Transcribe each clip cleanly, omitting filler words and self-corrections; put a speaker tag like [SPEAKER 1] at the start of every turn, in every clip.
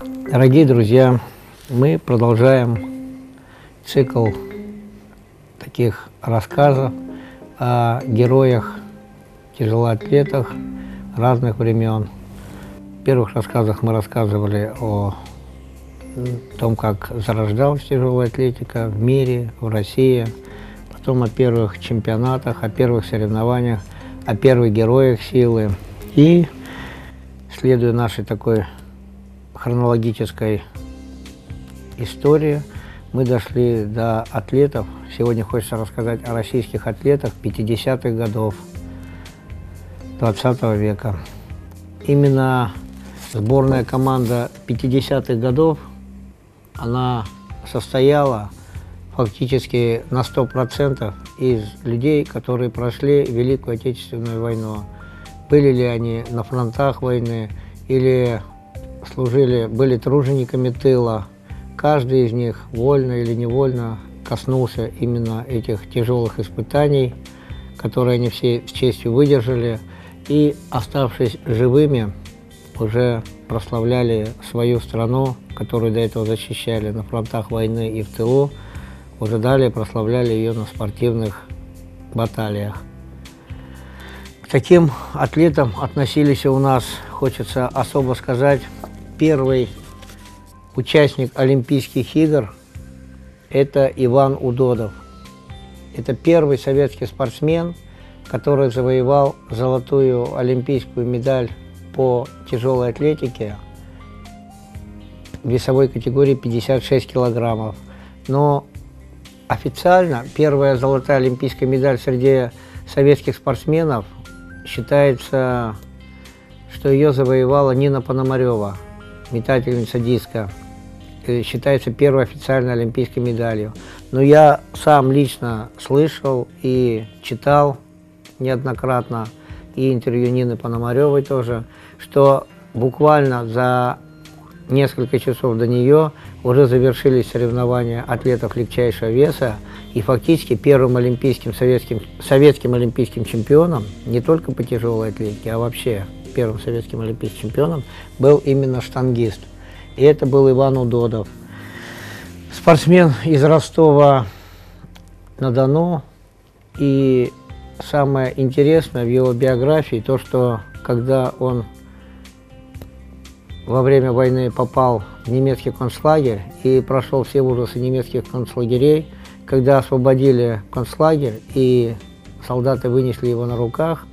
[SPEAKER 1] Дорогие друзья, мы продолжаем цикл таких рассказов о героях, тяжелоатлетах разных времен. В первых рассказах мы рассказывали о том, как зарождалась тяжелая атлетика в мире, в России, потом о первых чемпионатах, о первых соревнованиях, о первых героях силы. И, следуя нашей такой хронологической истории, мы дошли до атлетов. Сегодня хочется рассказать о российских атлетах 50-х годов 20 века. Именно сборная команда 50-х годов, она состояла фактически на 100% из людей, которые прошли Великую Отечественную войну. Были ли они на фронтах войны или были тружениками тыла. Каждый из них, вольно или невольно, коснулся именно этих тяжелых испытаний, которые они все с честью выдержали, и, оставшись живыми, уже прославляли свою страну, которую до этого защищали на фронтах войны и в тылу, уже далее прославляли ее на спортивных баталиях. К таким атлетам относились у нас, хочется особо сказать, первый участник Олимпийских игр – это Иван Удодов. Это первый советский спортсмен, который завоевал золотую олимпийскую медаль по тяжелой атлетике в весовой категории 56 килограммов. Но официально первая золотая олимпийская медаль среди советских спортсменов считается, что ее завоевала Нина Пономарева, метательница диска. Считается первой официальной олимпийской медалью. Но я сам лично слышал и читал неоднократно, и интервью Нины Пономаревой тоже, что буквально за несколько часов до нее уже завершились соревнования атлетов легчайшего веса, и фактически первым советским олимпийским чемпионом, не только по тяжелой атлетике, а вообще первым советским олимпийским чемпионом был именно штангист. И это был Иван Удодов. Спортсмен из Ростова-на-Дону. И самое интересное в его биографии то, что когда он во время войны попал в немецкий концлагерь и прошел все ужасы немецких концлагерей, когда освободили концлагерь и солдаты вынесли его на руках,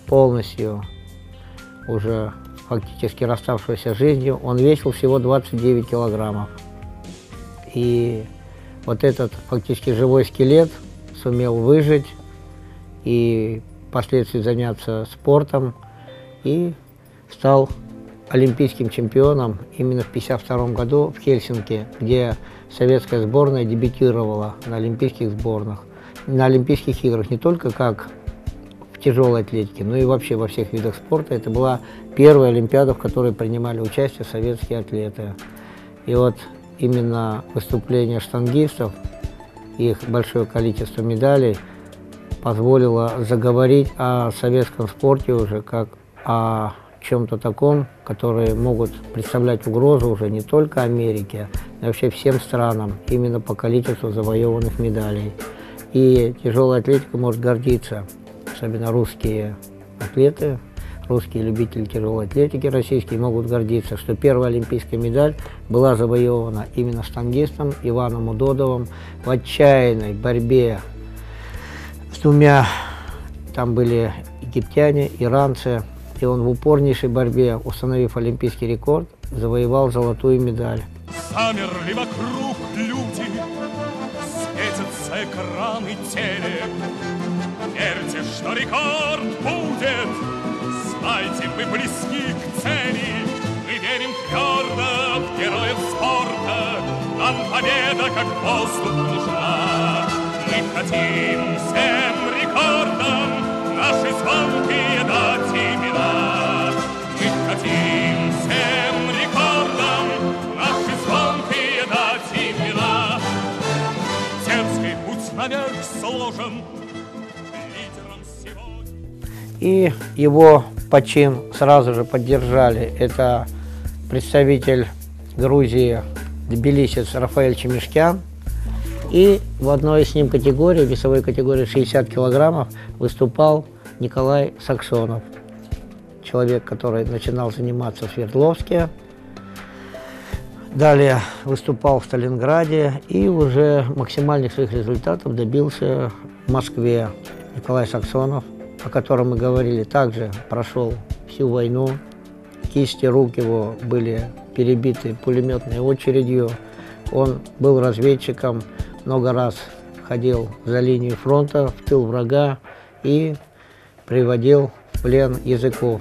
[SPEAKER 1] полностью уже фактически расставшегося с жизнью, он весил всего 29 килограммов. И вот этот фактически живой скелет сумел выжить и впоследствии заняться спортом и стал олимпийским чемпионом именно в 1952 году в Хельсинки, где советская сборная дебютировала на олимпийских играх не только как в тяжелой атлетике, но и вообще во всех видах спорта. Это была первая олимпиада, в которой принимали участие советские атлеты. И вот именно выступление штангистов, их большое количество медалей, позволило заговорить о советском спорте уже как о чем-то таком, которые могут представлять угрозу уже не только Америке, но и вообще всем странам, именно по количеству завоеванных медалей. И тяжелая атлетика может гордиться, особенно русские атлеты, русские любители тяжелой атлетики российские могут гордиться, что первая олимпийская медаль была завоевана именно штангистом Иваном Удодовым в отчаянной борьбе с двумя, там были египтяне, иранцы, и он в упорнейшей борьбе, установив олимпийский рекорд, завоевал золотую медаль.
[SPEAKER 2] Замерли вокруг люди, светятся экраны телек. Верьте, что рекорд будет, знайте, мы близки к цели. Мы верим твердо в героев спорта, нам победа как воздух нужна. Мы хотим всем рекордам наши звонкие дать имена. Мы хотим всем рекордам наши звонкие дать имена. Дерзкий путь наверх сложен лидером сегодня.
[SPEAKER 1] И его почин сразу же поддержали. Это представитель Грузии тбилисец Рафаэль Чемишкян. И в одной с ним категории, весовой категории 60 килограммов, выступал Николай Саксонов. Человек, который начинал заниматься в Свердловске. Далее выступал в Сталинграде и уже максимальных своих результатов добился в Москве. Николай Саксонов, о котором мы говорили, также прошел всю войну. Кисти рук его были перебиты пулеметной очередью. Он был разведчиком, много раз ходил за линию фронта, в тыл врага и приводил в плен языков.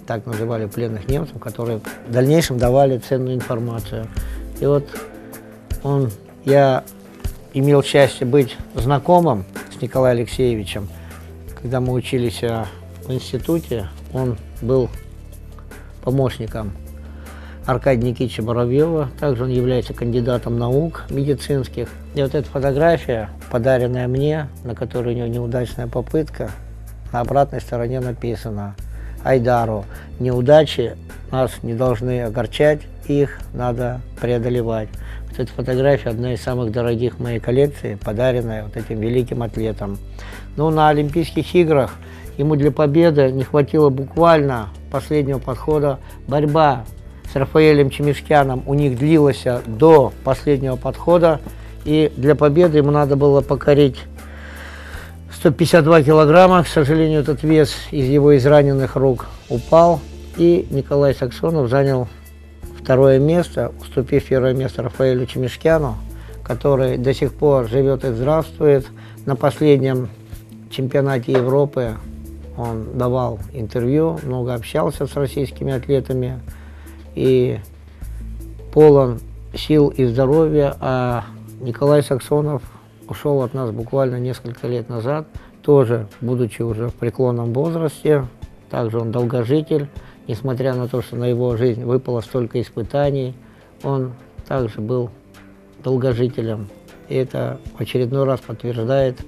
[SPEAKER 1] Так называли пленных немцев, которые в дальнейшем давали ценную информацию. И вот я имел счастье быть знакомым с Николаем Алексеевичем. Когда мы учились в институте, он был помощником Аркадия Никитича Боровьева. Также он является кандидатом наук медицинских. И вот эта фотография, подаренная мне, на которой у него неудачная попытка, на обратной стороне написано: Айдару, неудачи нас не должны огорчать, их надо преодолевать. Вот эта фотография одна из самых дорогих в моей коллекции, подаренная вот этим великим атлетом. Но на Олимпийских играх ему для победы не хватило буквально последнего подхода. Борьба с Рафаэлем Чемишкяном у них длилась до последнего подхода, и для победы ему надо было покорить 152 килограмма. К сожалению, этот вес из его израненных рук упал, и Николай Саксонов занял второе место, уступив первое место Рафаэлю Чемишкяну, который до сих пор живет и здравствует. На последнем чемпионате Европы он давал интервью, много общался с российскими атлетами и полон сил и здоровья. А Николай Саксонов ушел от нас буквально несколько лет назад, тоже будучи уже в преклонном возрасте. Также он долгожитель, несмотря на то, что на его жизнь выпало столько испытаний, он также был долгожителем. И это в очередной раз подтверждает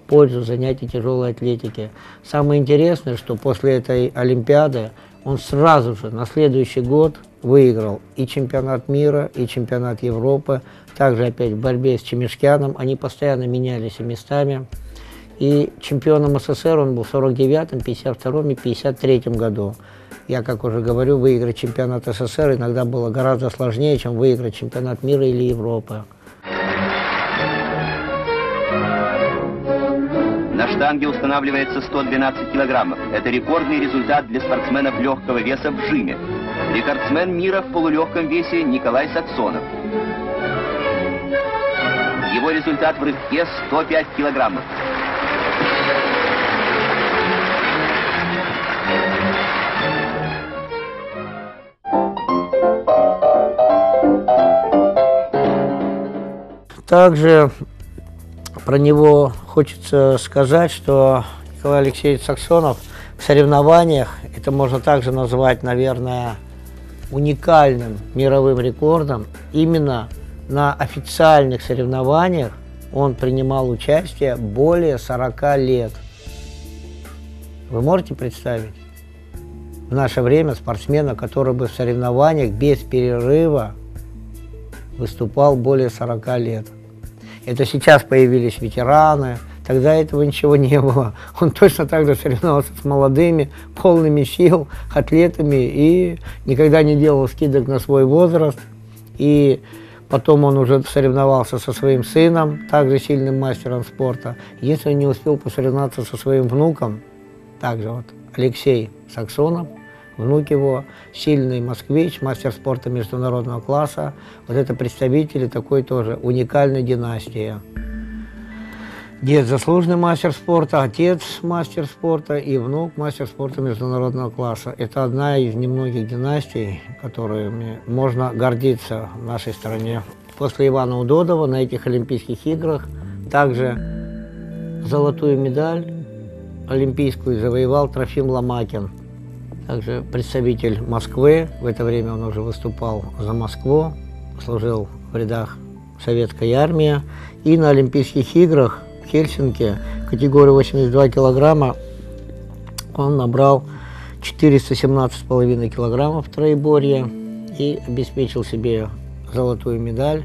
[SPEAKER 1] пользу занятий тяжелой атлетики. Самое интересное, что после этой Олимпиады он сразу же на следующий год выиграл и чемпионат мира, и чемпионат Европы. Также опять в борьбе с Чемишкяном. Они постоянно менялись местами. И чемпионом СССР он был в 49-м, 52-м и 53-м году. Я, как уже говорю, выиграть чемпионат СССР иногда было гораздо сложнее, чем выиграть чемпионат мира или Европы.
[SPEAKER 3] На штанге устанавливается 112 килограммов. Это рекордный результат для спортсменов легкого веса в жиме. Рекордсмен мира в полулегком весе Николай Саксонов. Его результат в рывке 105 килограммов.
[SPEAKER 1] Также про него хочется сказать, что Николай Алексеевич Саксонов в соревнованиях, это можно также назвать, наверное, уникальным мировым рекордом. Именно на официальных соревнованиях он принимал участие более 40 лет. Вы можете представить в наше время спортсмена, который бы в соревнованиях без перерыва выступал более 40 лет? Это сейчас появились ветераны, тогда этого ничего не было. Он точно так же соревновался с молодыми, полными сил, атлетами и никогда не делал скидок на свой возраст. И потом он уже соревновался со своим сыном, также сильным мастером спорта. Единственное, не успел посоревноваться со своим внуком, также вот Алексей Саксонов, внук его, сильный москвич, мастер спорта международного класса. Вот это представители такой тоже уникальной династии. Дед заслуженный мастер спорта, отец мастер спорта и внук мастер спорта международного класса. Это одна из немногих династий, которыми можно гордиться в нашей стране. После Ивана Удодова на этих Олимпийских играх также золотую медаль олимпийскую завоевал Трофим Ломакин. Также представитель Москвы, в это время он уже выступал за Москву, служил в рядах советской армии. И на Олимпийских играх в Хельсинки категории 82 килограмма он набрал 417,5 килограммов в троеборье. и обеспечил себе золотую медаль.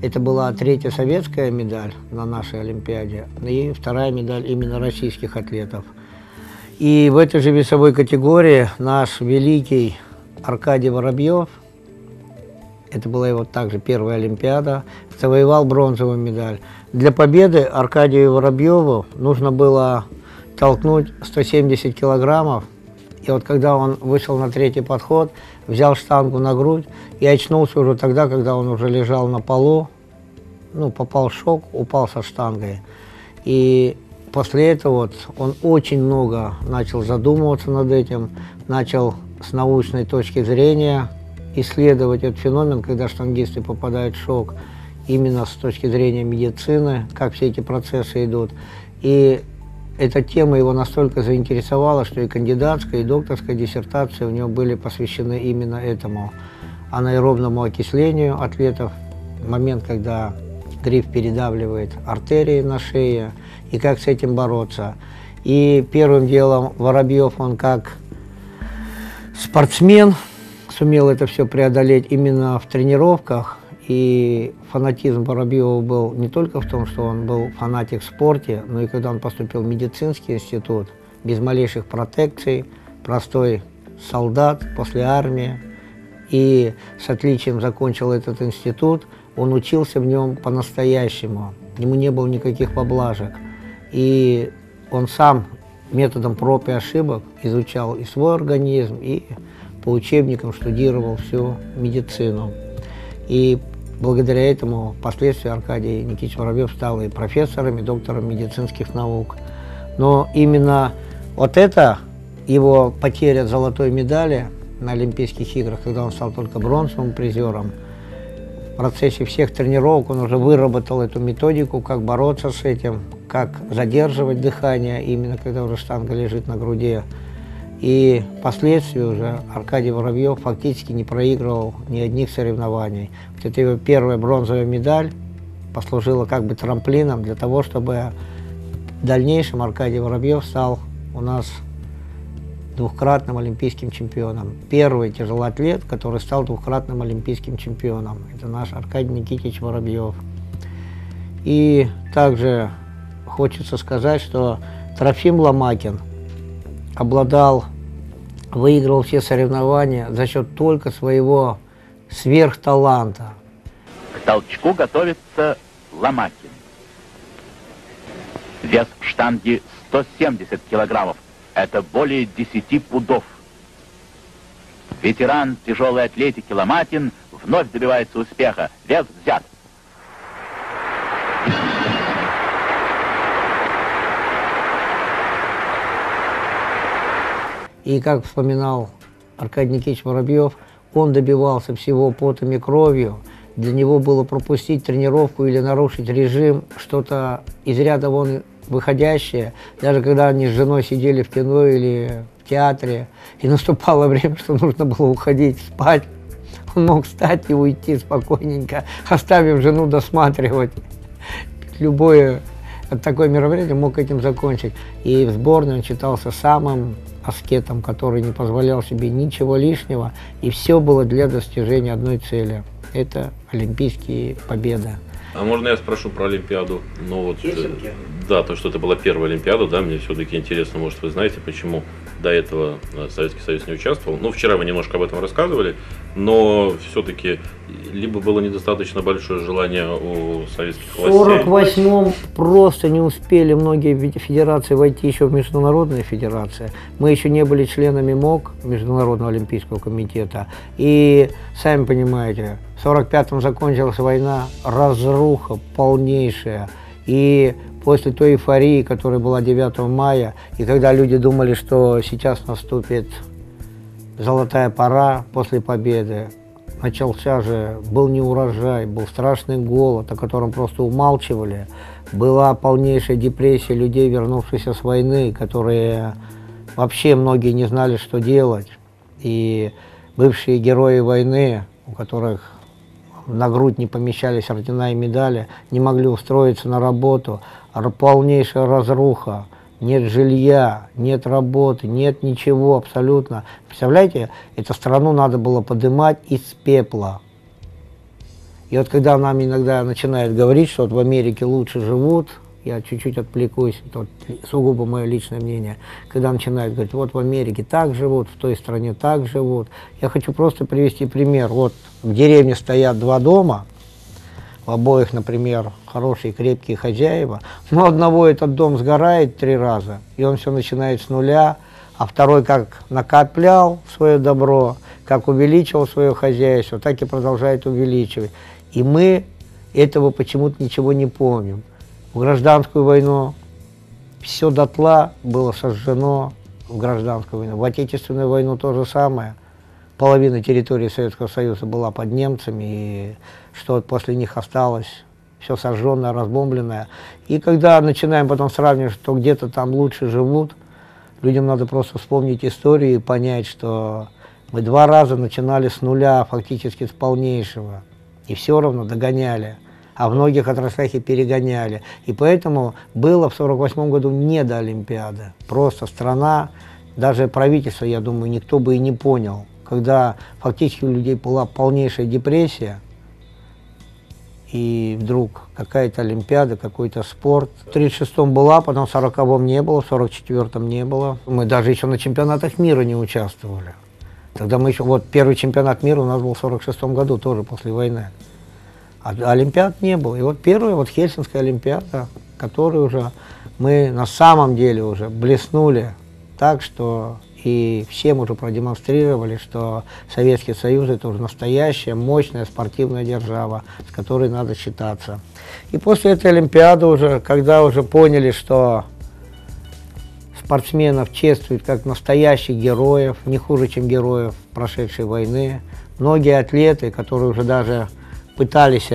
[SPEAKER 1] Это была 3-я советская медаль на нашей Олимпиаде и 2-я медаль именно российских атлетов. И в этой же весовой категории наш великий Аркадий Воробьев, это была его также 1-я Олимпиада, завоевал бронзовую медаль. Для победы Аркадию Воробьеву нужно было толкнуть 170 килограммов. И вот когда он вышел на 3-й подход, взял штангу на грудь и очнулся уже тогда, когда он уже лежал на полу, ну, попал в шок, упал со штангой. И после этого вот он очень много начал задумываться над этим, начал с научной точки зрения исследовать этот феномен, когда штангисты попадают в шок, именно с точки зрения медицины, как все эти процессы идут. И эта тема его настолько заинтересовала, что и кандидатская, и докторская диссертации у него были посвящены именно этому анаэробному окислению атлетов, момент, когда гриф передавливает артерии на шее, и как с этим бороться. И первым делом Воробьев, он как спортсмен сумел это все преодолеть именно в тренировках. И фанатизм Воробьева был не только в том, что он был фанатик в спорте, но и когда он поступил в медицинский институт, без малейших протекций, простой солдат после армии, и с отличием закончил этот институт, он учился в нем по-настоящему, ему не было никаких поблажек. И он сам методом проб и ошибок изучал и свой организм, и по учебникам штудировал всю медицину. И благодаря этому впоследствии Аркадий Никитич Воробьев стал и профессором, и доктором медицинских наук. Но именно вот это его потеря золотой медали на Олимпийских играх, когда он стал только бронзовым призером, в процессе всех тренировок он уже выработал эту методику, как бороться с этим, как задерживать дыхание, именно когда уже штанга лежит на груди. И впоследствии уже Аркадий Воробьев фактически не проигрывал ни одних соревнований. Вот эта его 1-я бронзовая медаль послужила как бы трамплином для того, чтобы в дальнейшем Аркадий Воробьев стал у нас 2-кратным олимпийским чемпионом. Первый тяжелоатлет, который стал 2-кратным олимпийским чемпионом. Это наш Аркадий Никитич Воробьев. И также хочется сказать, что Трофим Ломакин выиграл все соревнования за счет только своего сверхталанта.
[SPEAKER 4] К толчку готовится Ломакин. Вес штанги 170 килограммов. Это более 10 пудов. Ветеран тяжелой атлетики Ломакин вновь добивается успеха. Вес взят.
[SPEAKER 1] И как вспоминал Аркадий Никитич Воробьев, он добивался всего потом и кровью. Для него было пропустить тренировку или нарушить режим, что-то из ряда вон выходящее. Даже когда они с женой сидели в кино или в театре, и наступало время, что нужно было уходить спать, он мог встать и уйти спокойненько, оставив жену досматривать. Любое такое мероприятие мог этим закончить. И в сборной он считался самым аскетом, который не позволял себе ничего лишнего, и все было для достижения одной цели. Это олимпийские победы.
[SPEAKER 5] А можно я спрошу про Олимпиаду? Ну, вот, да, то, что это была 1-я Олимпиада, да, мне все-таки интересно, может, вы знаете, почему до этого Советский Союз не участвовал. Ну, вчера вы немножко об этом рассказывали, но все-таки либо было недостаточно большое желание у советских властей.
[SPEAKER 1] В 1948-м просто не успели многие федерации войти еще в международные федерации. Мы еще не были членами МОК, Международного олимпийского комитета. И, сами понимаете, в 1945-м закончилась война, разруха полнейшая. И после той эйфории, которая была 9 мая, и когда люди думали, что сейчас наступит золотая пора после победы, начался же, был неурожай, был страшный голод, о котором просто умалчивали. Была полнейшая депрессия людей, вернувшихся с войны, которые вообще многие не знали, что делать. И бывшие герои войны, у которых на грудь не помещались ордена и медали, не могли устроиться на работу. Полнейшая разруха. нет жилья, нет работы, нет ничего абсолютно. Представляете, эту страну надо было поднимать из пепла. И вот когда нам иногда начинают говорить, что вот в Америке лучше живут, я чуть-чуть отвлекусь, это вот сугубо мое личное мнение, когда начинают говорить, вот в Америке так живут, в той стране так живут. Я хочу просто привести пример. Вот в деревне стоят два дома, в обоих, например, хорошие крепкие хозяева, но одного этот дом сгорает 3 раза, и он все начинает с нуля, а второй как накоплял свое добро, как увеличивал свое хозяйство, так и продолжает увеличивать. И мы этого почему-то ничего не помним. В гражданскую войну все дотла было сожжено в гражданскую войну. В Отечественную войну то же самое. Половина территории Советского Союза была под немцами, и что после них осталось, все сожженное, разбомбленное. И когда начинаем потом сравнивать, что где-то там лучше живут, людям надо просто вспомнить историю и понять, что мы 2 раза начинали с нуля, фактически с полнейшего, и все равно догоняли. А в многих отраслях и перегоняли. И поэтому было в 1948 году не до Олимпиады. Просто страна, даже правительство, я думаю, никто бы и не понял, когда фактически у людей была полнейшая депрессия, и вдруг какая-то Олимпиада, какой-то спорт. В 1936-м была, потом в 1940-м не было, в 1944-м не было. Мы даже еще на чемпионатах мира не участвовали. Тогда мы еще, вот первый чемпионат мира у нас был в 1946 году, тоже после войны. А Олимпиад не было. И вот первая, вот Хельсинская Олимпиада, которую уже мы на самом деле уже блеснули так, что и всем уже продемонстрировали, что Советский Союз — это уже настоящая, мощная спортивная держава, с которой надо считаться. И после этой Олимпиады уже, когда уже поняли, что спортсменов чествуют как настоящих героев, не хуже, чем героев прошедшей войны, многие атлеты, которые уже даже пытались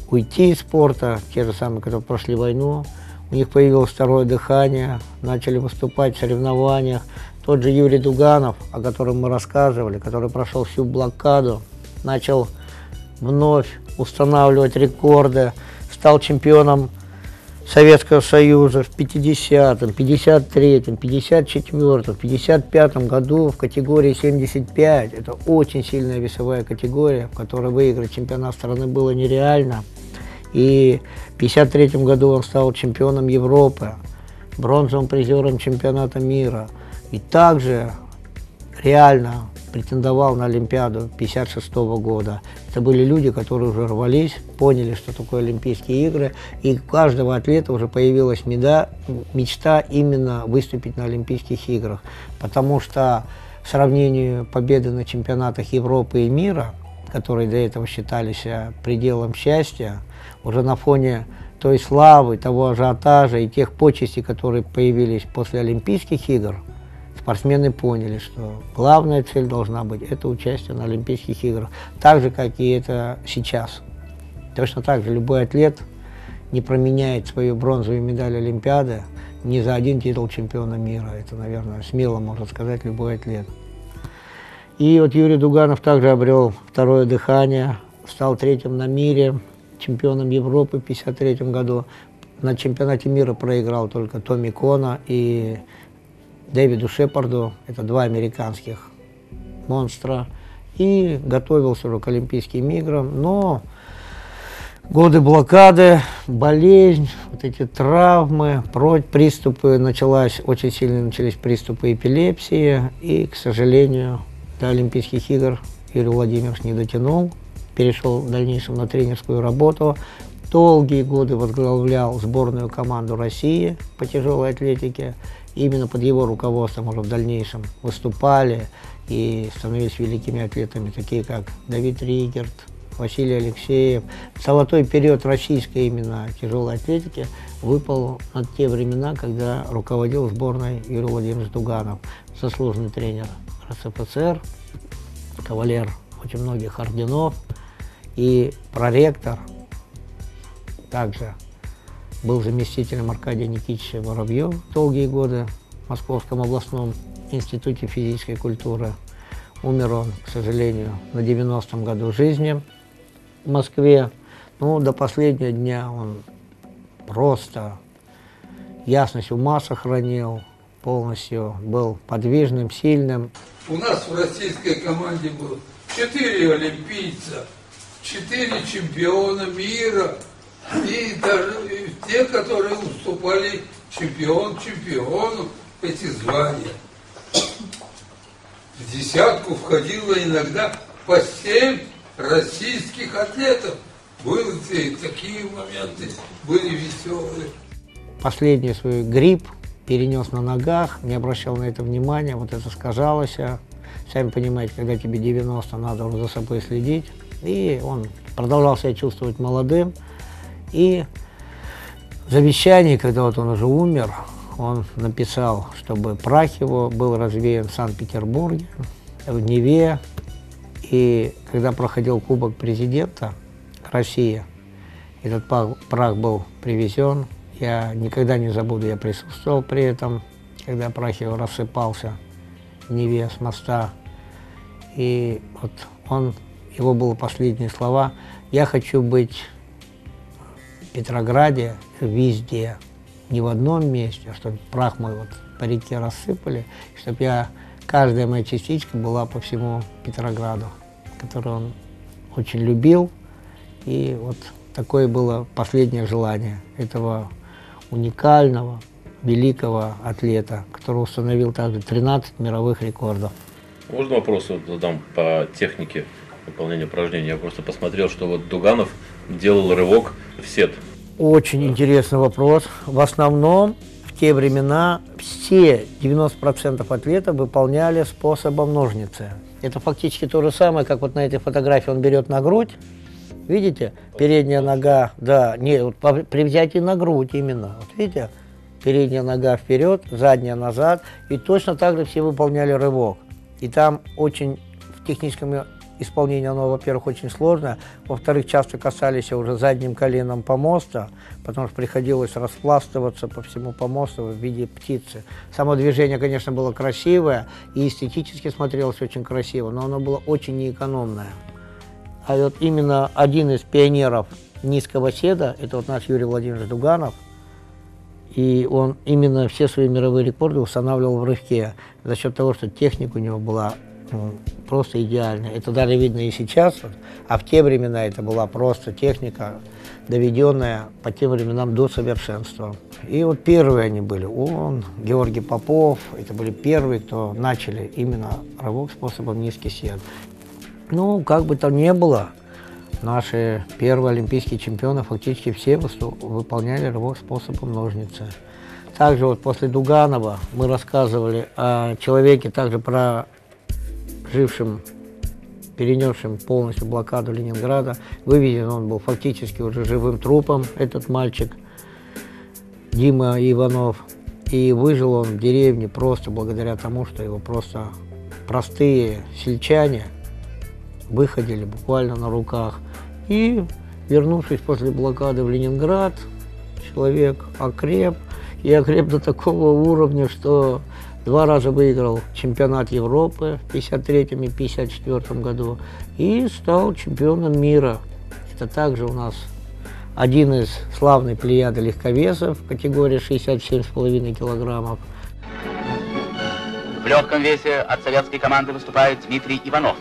[SPEAKER 1] уйти из спорта, те же самые, которые прошли войну, у них появилось второе дыхание, начали выступать в соревнованиях. Тот же Юрий Дуганов, о котором мы рассказывали, который прошел всю блокаду, начал вновь устанавливать рекорды, стал чемпионом Советского Союза в 50-м, 53-м, 54-м, 55-м году в категории 75. Это очень сильная весовая категория, в которой выиграть чемпионат страны было нереально. И в 1953 году он стал чемпионом Европы, бронзовым призером чемпионата мира. И также реально претендовал на Олимпиаду 1956 года. Это были люди, которые уже рвались, поняли, что такое Олимпийские игры, и у каждого атлета уже появилась мечта именно выступить на Олимпийских играх. Потому что в сравнении победы на чемпионатах Европы и мира, которые до этого считались пределом счастья, уже на фоне той славы, того ажиотажа и тех почестей, которые появились после Олимпийских игр, спортсмены поняли, что главная цель должна быть – это участие на Олимпийских играх, так же, как и это сейчас. Точно так же любой атлет не променяет свою бронзовую медаль Олимпиады ни за один титул чемпиона мира. Это, наверное, смело может сказать любой атлет. И вот Юрий Дуганов также обрел второе дыхание, стал 3-м на мире, чемпионом Европы в 1953 году. На чемпионате мира проиграл только Томми Кона и Дэвиду Шепарду, это 2 американских монстра, и готовился уже к Олимпийским играм, но годы блокады, болезнь, вот эти травмы, приступы, очень сильно начались приступы эпилепсии, и, к сожалению, до Олимпийских игр Юрий Владимирович не дотянул, перешел в дальнейшем на тренерскую работу. Долгие годы возглавлял сборную команду России по тяжелой атлетике. Именно под его руководством уже в дальнейшем выступали и становились великими атлетами, такие как Давид Ригерт, Василий Алексеев. Золотой период российской именно тяжелой атлетики выпал на те времена, когда руководил сборной Юрий Владимирович Дуганов, заслуженный тренер РСФСР, кавалер очень многих орденов и проректор. Также был заместителем Аркадия Никитича Воробьева долгие годы в Московском областном институте физической культуры. Умер он, к сожалению, на 90-м году жизни в Москве. Ну, до последнего дня он просто ясность ума сохранил полностью, был подвижным, сильным.
[SPEAKER 6] У нас в российской команде было 4 олимпийца, 4 чемпиона мира, и даже те, которые уступали чемпиону эти звания. В десятку входило иногда по 7 российских атлетов. Были такие моменты, были веселые.
[SPEAKER 1] Последний свой грипп перенес на ногах, не обращал на это внимания, вот это сказалось. Сами понимаете, когда тебе 90, надо уже за собой следить. И он продолжал себя чувствовать молодым. И в завещании, когда вот он уже умер, он написал, чтобы прах его был развеян в Санкт-Петербурге, в Неве. И когда проходил Кубок президента России, этот прах был привезен. Я никогда не забуду, я присутствовал при этом, когда прах его рассыпался в Неве с моста. И вот его были последние слова: «Я хочу быть в Петрограде везде, не в одном месте, а чтобы прах мой вот по реке рассыпали, чтобы каждая моя частичка была по всему Петрограду», который он очень любил. И вот такое было последнее желание этого уникального, великого атлета, который установил также 13 мировых рекордов.
[SPEAKER 5] Можно вопрос задам по технике выполнения упражнений? Я просто посмотрел, что вот Дуганов делал рывок в сет.
[SPEAKER 1] Очень интересный вопрос. В основном в те времена все 90% атлетов выполняли способом ножницы. Это фактически то же самое, как вот на этой фотографии он берет на грудь. Видите, передняя нога, да, не, вот при взятии на грудь именно, вот видите, передняя нога вперед, задняя назад, и точно так же все выполняли рывок. И там очень в техническом исполнении оно, во-первых, очень сложно, во-вторых, часто касались уже задним коленом помоста, потому что приходилось распластываться по всему помосту в виде птицы. Само движение, конечно, было красивое и эстетически смотрелось очень красиво, но оно было очень неэкономное. А вот именно один из пионеров низкого седа, это вот наш Юрий Владимирович Дуганов, и он именно все свои мировые рекорды устанавливал в рывке за счет того, что техника у него была просто идеальная. Это даже видно и сейчас, а в те времена это была просто техника, доведенная по тем временам до совершенства. И вот первые они были, он, Георгий Попов, это были первые, кто начали именно рывок способом низкий сед. Ну, как бы там ни было, наши первые олимпийские чемпионы фактически все выполняли рывок способом ножницы. Также вот после Дуганова мы рассказывали о человеке, также прожившем, перенесшем полностью блокаду Ленинграда. Вывезен он был фактически уже живым трупом, этот мальчик, Дима Иванов. И выжил он в деревне просто благодаря тому, что его просто простые сельчане выходили буквально на руках. И, вернувшись после блокады в Ленинград, человек окреп. И окреп до такого уровня, что 2 раза выиграл чемпионат Европы в 1953 и 1954 году. И стал чемпионом мира. Это также у нас один из славной плеяды легковесов в категории 67,5 килограммов.
[SPEAKER 4] В легком весе от советской команды выступает Дмитрий Иванов.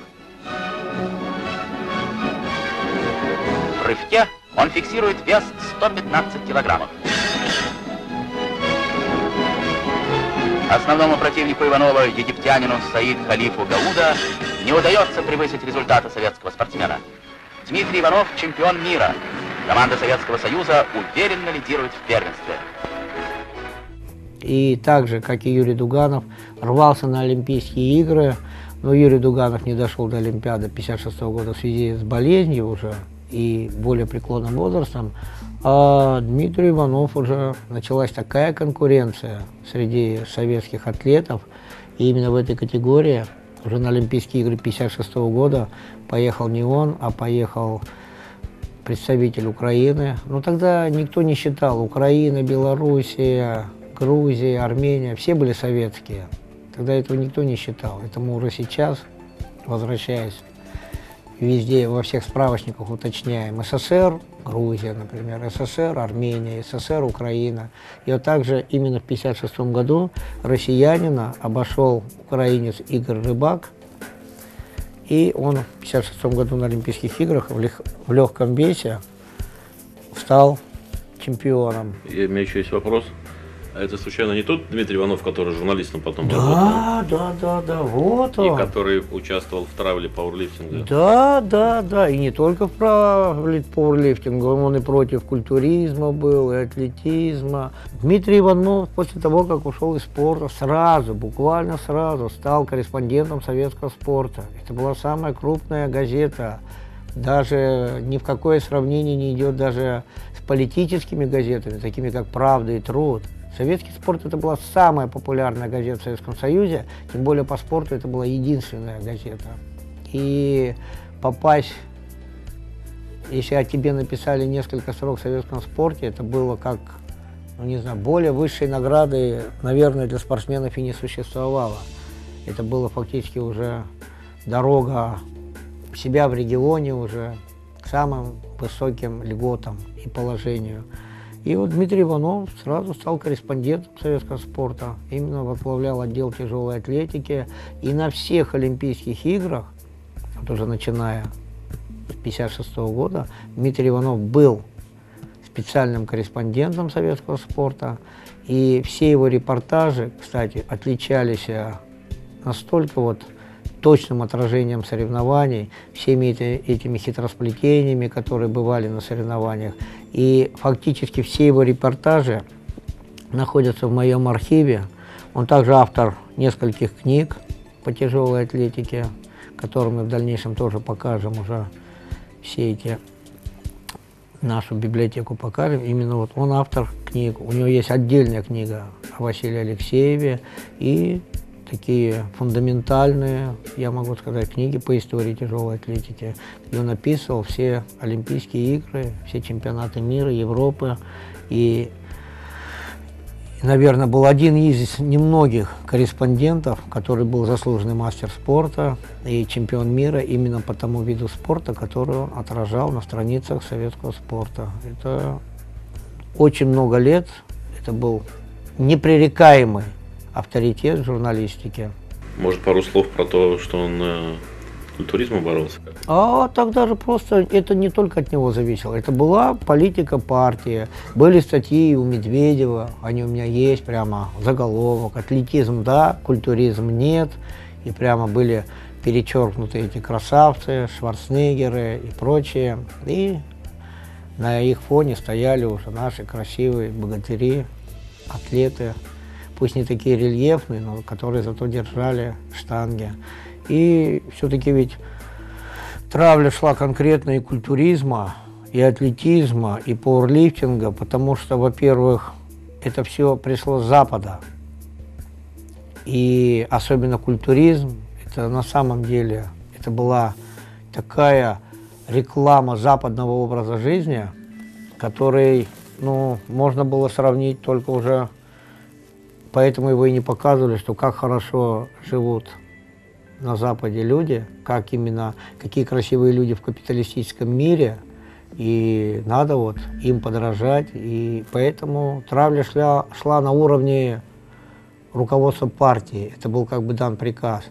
[SPEAKER 4] В рывке он фиксирует вес 115 килограммов. Основному противнику Иванова, египтянину Саид Халифу Гауда, не удается превысить результаты советского спортсмена. Дмитрий Иванов – чемпион мира. Команда Советского Союза уверенно лидирует в первенстве.
[SPEAKER 1] И так же, как и Юрий Дуганов, рвался на Олимпийские игры, но Юрий Дуганов не дошел до Олимпиады 1956 года в связи с болезнью уже и более преклонным возрастом, а Дмитрий Иванов уже началась такая конкуренция среди советских атлетов, и именно в этой категории уже на Олимпийские игры 1956 года поехал не он, а поехал представитель Украины. Но тогда никто не считал, Украина, Белоруссия, Грузия, Армения, все были советские. Тогда этого никто не считал. Это мы уже сейчас, возвращаясь везде, во всех справочниках уточняем СССР, Грузия, например, СССР, Армения, СССР, Украина. И вот также именно в 1956 году россиянина обошел украинец Игорь Рыбак. И он в 1956 году на Олимпийских играх в легком весе стал чемпионом.
[SPEAKER 5] И у меня еще есть вопрос. А это случайно не тот Дмитрий Иванов, который журналистом потом работал?
[SPEAKER 1] Да, вот он.
[SPEAKER 5] И который участвовал в травле пауэрлифтинга?
[SPEAKER 1] Да, и не только в пауэрлифтинге, он и против культуризма был, и атлетизма. Дмитрий Иванов после того, как ушел из спорта, буквально сразу стал корреспондентом советского спорта. Это была самая крупная газета, даже ни в какое сравнение не идет даже с политическими газетами, такими как «Правда» и «Труд». Советский спорт — это была самая популярная газета в Советском Союзе, тем более по спорту это была единственная газета. И попасть, если о тебе написали несколько строк в советском спорте, это было как, ну не знаю, более высшей награды, наверное, для спортсменов и не существовало. Это было фактически уже дорога себя в регионе уже к самым высоким льготам и положению. И вот Дмитрий Иванов сразу стал корреспондентом советского спорта, именно возглавлял отдел тяжелой атлетики. И на всех Олимпийских играх, вот уже начиная с 1956 года, Дмитрий Иванов был специальным корреспондентом советского спорта. И все его репортажи, кстати, отличались настолько вот точным отражением соревнований, всеми этими хитросплетениями, которые бывали на соревнованиях. И фактически все его репортажи находятся в моем архиве. Он также автор нескольких книг по тяжелой атлетике, которые мы в дальнейшем тоже покажем, уже все эти, нашу библиотеку покажем. Именно вот он автор книг. У него есть отдельная книга о Василии Алексееве и такие фундаментальные, я могу сказать, книги по истории тяжелой атлетики, где он описывал все Олимпийские игры, все чемпионаты мира, Европы. И, наверное, был один из немногих корреспондентов, который был заслуженный мастер спорта и чемпион мира именно по тому виду спорта, который он отражал на страницах советского спорта. Это очень много лет, это был непререкаемый авторитет в журналистике.
[SPEAKER 5] Может, пару слов про то, что он культуризмом боролся?
[SPEAKER 1] А тогда же просто это не только от него зависело. Это была политика партии. Были статьи у Медведева, они у меня есть, прямо заголовок. Атлетизм да, культуризм нет. И прямо были перечеркнуты эти красавцы, Шварценеггеры и прочие. И на их фоне стояли уже наши красивые богатыри, атлеты. Пусть не такие рельефные, но которые зато держали штанги. И все-таки ведь травля шла конкретно и культуризма, и атлетизма, и пауэрлифтинга, потому что, во-первых, это все пришло с Запада. И особенно культуризм, это на самом деле, это была такая реклама западного образа жизни, который, ну, можно было сравнить только уже. Поэтому его и не показывали, что как хорошо живут на Западе люди, как именно, какие красивые люди в капиталистическом мире, и надо вот им подражать. И поэтому травля шла на уровне руководства партии, это был как бы дан приказ.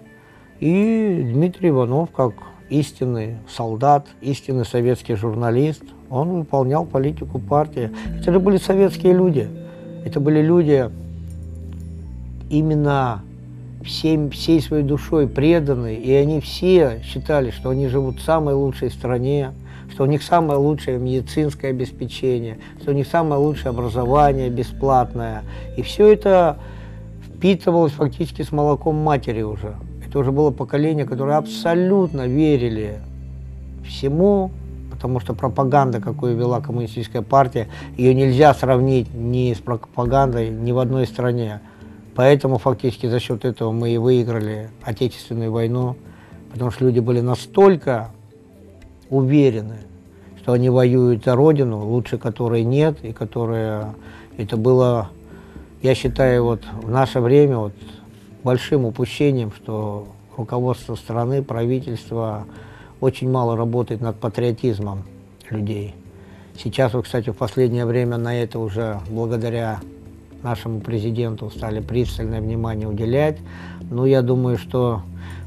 [SPEAKER 1] И Дмитрий Иванов, как истинный солдат, истинный советский журналист, он выполнял политику партии. Это же были советские люди, это были люди, именно всей своей душой преданные, и они все считали, что они живут в самой лучшей стране, что у них самое лучшее медицинское обеспечение, что у них самое лучшее образование бесплатное. И все это впитывалось фактически с молоком матери уже. Это уже было поколение, которое абсолютно верили всему, потому что пропаганда, какую вела коммунистическая партия, ее нельзя сравнить ни с пропагандой ни в одной стране. Поэтому фактически за счет этого мы и выиграли Отечественную войну, потому что люди были настолько уверены, что они воюют за Родину, лучше которой нет, и которая... Это было, я считаю, вот в наше время вот большим упущением, что руководство страны, правительство очень мало работает над патриотизмом людей. Сейчас, вот, кстати, в последнее время на это уже благодаря нашему президенту стали пристальное внимание уделять. Но я думаю, что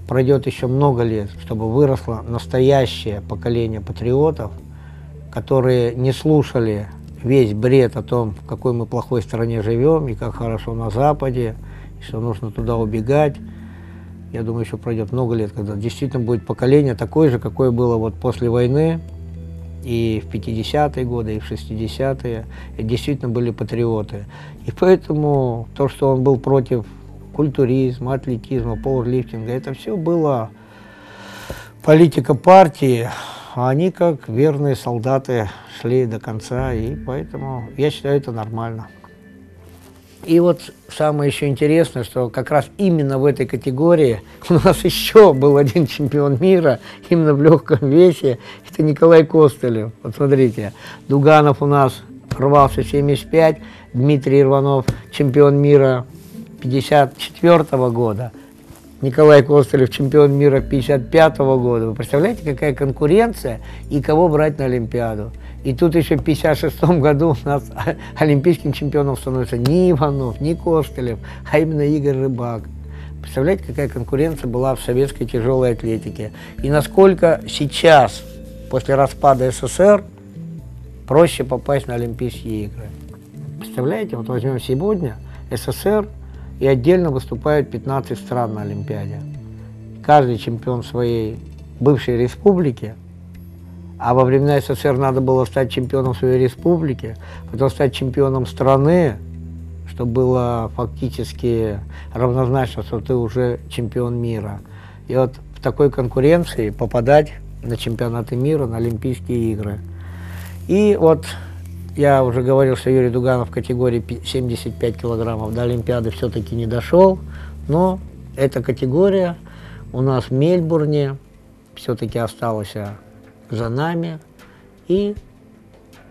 [SPEAKER 1] пройдет еще много лет, чтобы выросло настоящее поколение патриотов, которые не слушали весь бред о том, в какой мы плохой стране живем и как хорошо на Западе, и что нужно туда убегать. Я думаю, еще пройдет много лет, когда действительно будет поколение такое же, какое было вот после войны, и в 50-е годы, и в 60-е. И действительно были патриоты. И поэтому то, что он был против культуризма, атлетизма, пауэрлифтинга, это все было политика партии, а они, как верные солдаты, шли до конца, и поэтому я считаю, это нормально. И вот самое еще интересное, что как раз именно в этой категории у нас еще был один чемпион мира, именно в легком весе, это Николай Костылев. Вот смотрите, Дуганов у нас рвался 75, Дмитрий Рванов чемпион мира 54-го года, Николай Костылев чемпион мира 55-го года. Вы представляете, какая конкуренция и кого брать на Олимпиаду? И тут еще в 1956 году у нас олимпийским чемпионом становится не Иванов, не Костылев, а именно Игорь Рыбак. Представляете, какая конкуренция была в советской тяжелой атлетике? И насколько сейчас, после распада СССР, проще попасть на Олимпийские игры. Представляете, вот возьмем сегодня СССР, и отдельно выступают 15 стран на Олимпиаде. Каждый чемпион своей бывшей республики. А во времена СССР надо было стать чемпионом своей республики, потом стать чемпионом страны, что было фактически равнозначно, что ты уже чемпион мира. И вот в такой конкуренции попадать на чемпионаты мира, на Олимпийские игры. И вот я уже говорил, что Юрий Дуганов в категории 75 килограммов до Олимпиады все-таки не дошел, но эта категория у нас в Мельбурне все-таки осталась за нами, и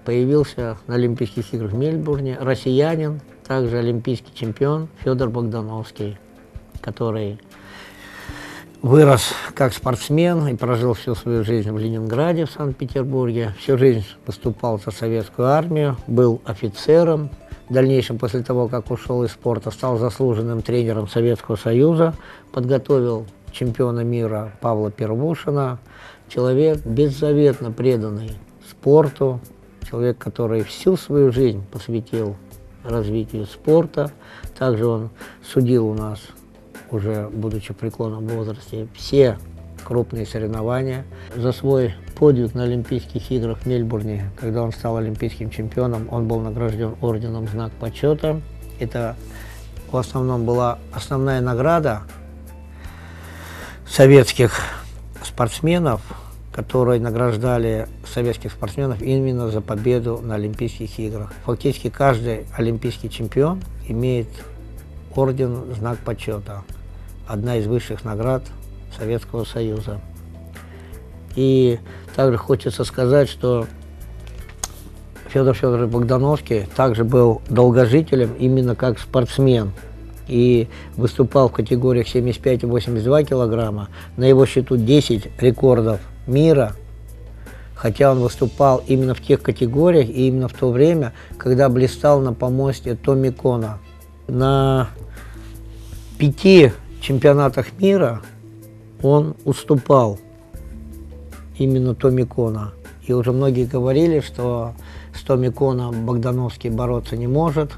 [SPEAKER 1] появился на Олимпийских играх в Мельбурне россиянин, также олимпийский чемпион Федор Богдановский, который вырос как спортсмен и прожил всю свою жизнь в Ленинграде, в Санкт-Петербурге, всю жизнь выступал за советскую армию, был офицером. В дальнейшем, после того, как ушел из спорта, стал заслуженным тренером Советского Союза, подготовил чемпиона мира Павла Первушина. Человек беззаветно преданный спорту, человек, который всю свою жизнь посвятил развитию спорта. Также он судил у нас, уже будучи в преклонном возрасте, все крупные соревнования. За свой подвиг на Олимпийских играх в Мельбурне, когда он стал олимпийским чемпионом, он был награжден орденом «Знак почета». Это в основном была основная награда советских спортсменов, которые награждали советских спортсменов именно за победу на Олимпийских играх. Фактически каждый олимпийский чемпион имеет орден «Знак почета», одна из высших наград Советского Союза. И также хочется сказать, что Федор Федорович Богдановский также был долгожителем именно как спортсмен. И выступал в категориях 75 и 82 килограмма. На его счету 10 рекордов мира, хотя он выступал именно в тех категориях и именно в то время, когда блистал на помосте Томми Кона. На 5 чемпионатах мира он уступал именно Томми Кона. И уже многие говорили, что с Томми Коном Богдановский бороться не может.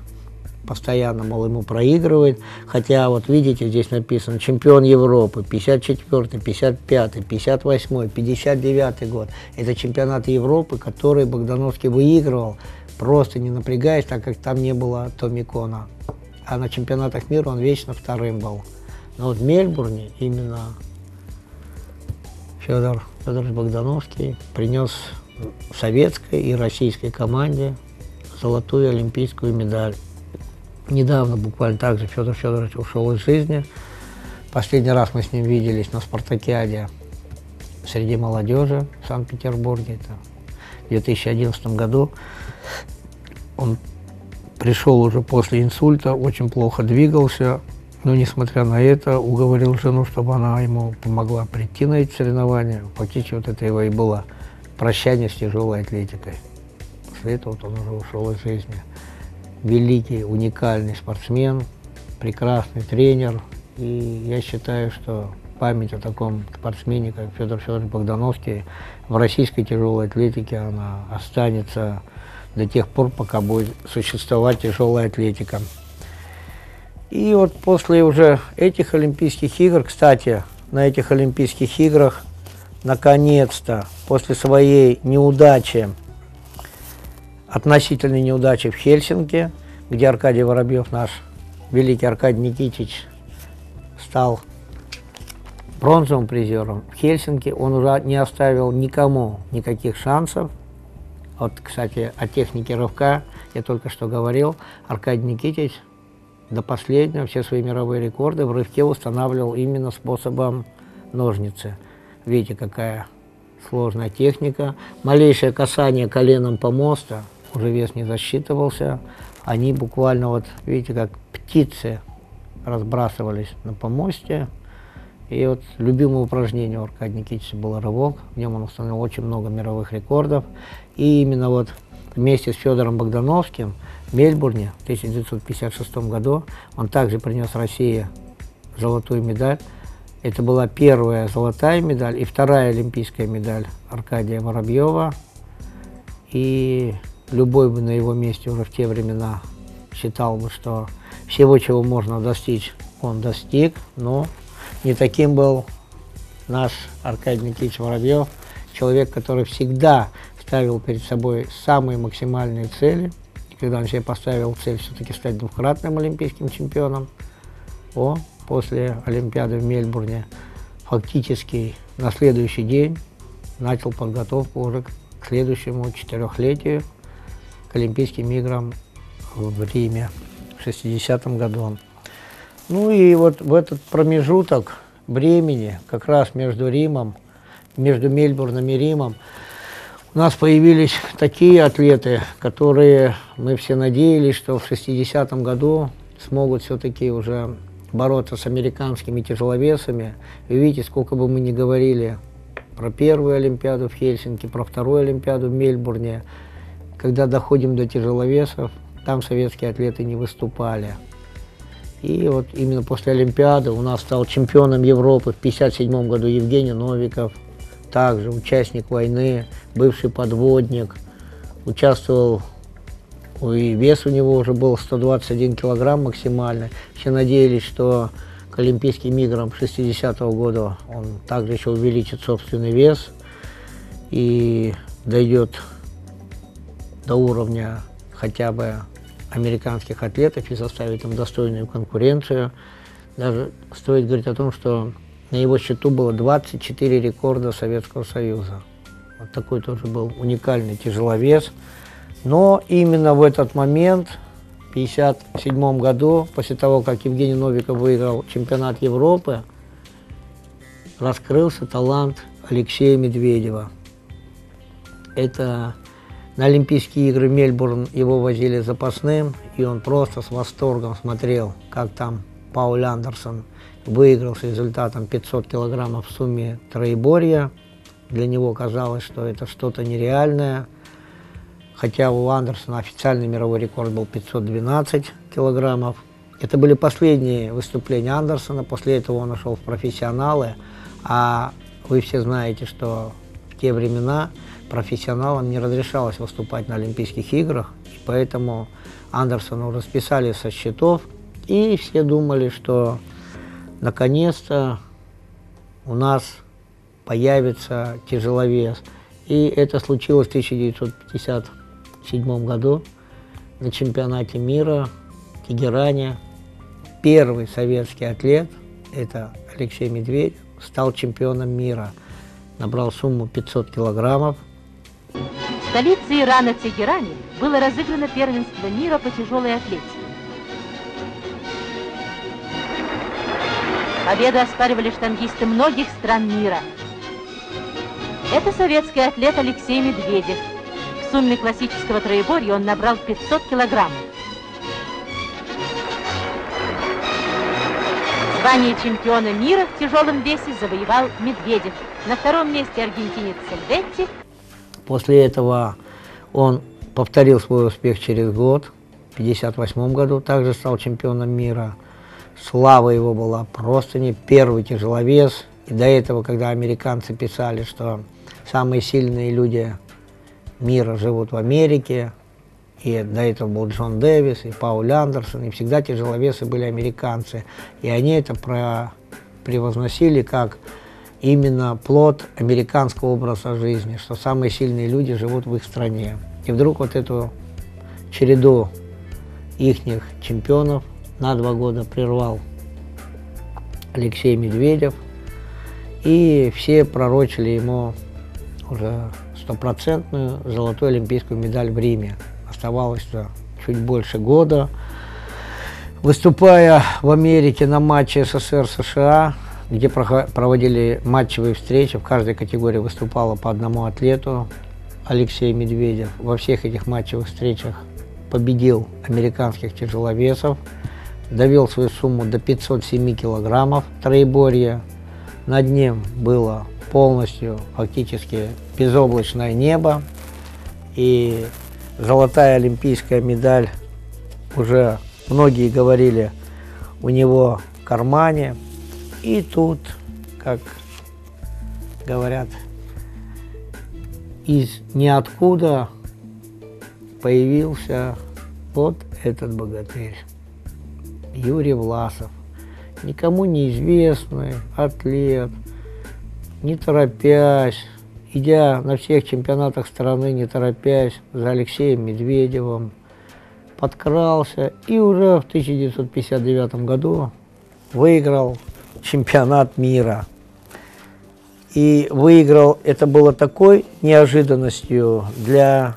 [SPEAKER 1] Постоянно, мол, ему проигрывает. Хотя, вот видите, здесь написано чемпион Европы, 54-й, 55-й, 58-й, 59-й год. Это чемпионаты Европы, которые Богдановский выигрывал, просто не напрягаясь, так как там не было Томми Кона. А на чемпионатах мира он вечно вторым был. Но вот в Мельбурне именно Федор Федорович Богдановский принес советской и российской команде золотую олимпийскую медаль. Недавно, буквально так же, Федор Федорович ушел из жизни. Последний раз мы с ним виделись на спартакиаде среди молодежи в Санкт-Петербурге. Это в 2011 году. Он пришел уже после инсульта, очень плохо двигался, Но, несмотря на это, уговорил жену, чтобы она ему помогла прийти на эти соревнования. Фактически вот это его и было прощание с тяжелой атлетикой. После этого вот он уже ушел из жизни. Великий, уникальный спортсмен, прекрасный тренер. И я считаю, что память о таком спортсмене, как Федор Федорович Богдановский, в российской тяжелой атлетике она останется до тех пор, пока будет существовать тяжелая атлетика. И вот после уже этих Олимпийских игр, кстати, на этих Олимпийских играх, наконец-то, после своей неудачи, относительной неудачи в Хельсинки, где Аркадий Воробьев, наш великий Аркадий Никитич, стал бронзовым призером, в Хельсинки он уже не оставил никому никаких шансов. Вот, кстати, о технике рывка я только что говорил. Аркадий Никитич до последнего все свои мировые рекорды в рывке устанавливал именно способом ножницы. Видите, какая сложная техника. Малейшее касание коленом помоста, уже вес не засчитывался. Они буквально, вот видите, как птицы разбрасывались на помосте. И вот любимое упражнение у Аркадия Никитича было рывок. В нем он установил очень много мировых рекордов. И именно вот вместе с Федором Богдановским в Мельбурне в 1956 году он также принес России золотую медаль. Это была первая золотая медаль и вторая олимпийская медаль Аркадия Воробьева. И любой бы на его месте уже в те времена считал бы, что всего, чего можно достичь, он достиг. Но не таким был наш Аркадий Никитич Воробьев, человек, который всегда ставил перед собой самые максимальные цели. И когда он себе поставил цель все-таки стать двукратным олимпийским чемпионом, после Олимпиады в Мельбурне фактически на следующий день начал подготовку уже к следующему 4-летию, к Олимпийским играм в Риме в 60-м году. Ну и вот в этот промежуток времени, как раз между Мельбурном и Римом, у нас появились такие атлеты, которые мы все надеялись, что в 60-м году смогут все-таки уже бороться с американскими тяжеловесами. И видите, сколько бы мы ни говорили про первую Олимпиаду в Хельсинки, про вторую Олимпиаду в Мельбурне, когда доходим до тяжеловесов, там советские атлеты не выступали. И вот именно после Олимпиады у нас стал чемпионом Европы в 1957 году Евгений Новиков, также участник войны, бывший подводник, участвовал, и вес у него уже был 121 килограмм максимально. Все надеялись, что к Олимпийским играм 60-го года он также еще увеличит собственный вес и дойдет до уровня хотя бы американских атлетов и составит им достойную конкуренцию. Даже стоит говорить о том, что на его счету было 24 рекорда Советского Союза. Вот такой тоже был уникальный тяжеловес. Но именно в этот момент, в 1957 году, после того, как Евгений Новиков выиграл чемпионат Европы, раскрылся талант Алексея Медведева. Это на Олимпийские игры в Мельбурн его возили запасным, и он просто с восторгом смотрел, как там Пауль Андерсон выиграл с результатом 500 килограммов в сумме троеборья. Для него казалось, что это что-то нереальное. Хотя у Андерсона официальный мировой рекорд был 512 килограммов. Это были последние выступления Андерсона, после этого он ушел в профессионалы. А вы все знаете, что в те времена профессионалам не разрешалось выступать на Олимпийских играх, и поэтому Андерсона уже списали со счетов, и все думали, что наконец-то у нас появится тяжеловес. И это случилось в 1957 году на чемпионате мира в Тегеране. Первый советский атлет, это Алексей Медведев, стал чемпионом мира. Набрал сумму 500 килограммов.
[SPEAKER 7] В столице Ирана Тегеране было разыграно первенство мира по тяжелой атлетике. Победу оспаривали штангисты многих стран мира. Это советский атлет Алексей Медведев. В сумме классического троеборья он набрал 500 килограммов. Звание чемпиона мира в тяжелом весе завоевал Медведев. На втором месте аргентинец Сальветти.
[SPEAKER 1] После этого он повторил свой успех через год. В 1958 году также стал чемпионом мира. Слава его была просто не первый тяжеловес. И до этого, когда американцы писали, что самые сильные люди мира живут в Америке, и до этого был Джон Дэвис, и Пауль Андерсон, и всегда тяжеловесы были американцы. И они это превозносили как именно плод американского образа жизни, что самые сильные люди живут в их стране. И вдруг вот эту череду ихних чемпионов на 2 года прервал Алексей Медведев, и все пророчили ему уже 100% золотую олимпийскую медаль в Риме. Оставалось чуть больше года. Выступая в Америке на матче СССР-США, где проводили матчевые встречи, в каждой категории выступало по одному атлету, Алексей Медведев во всех этих матчевых встречах победил американских тяжеловесов, довел свою сумму до 507 килограммов троеборья. Над ним было полностью фактически безоблачное небо, и золотая олимпийская медаль, уже многие говорили, у него в кармане. И тут, как говорят, из ниоткуда появился вот этот богатырь, Юрий Власов, никому неизвестный атлет, не торопясь, идя на всех чемпионатах страны, не торопясь, за Алексеем Медведевым, подкрался и уже в 1959 году выиграл чемпионат мира. И выиграл, это было такой неожиданностью для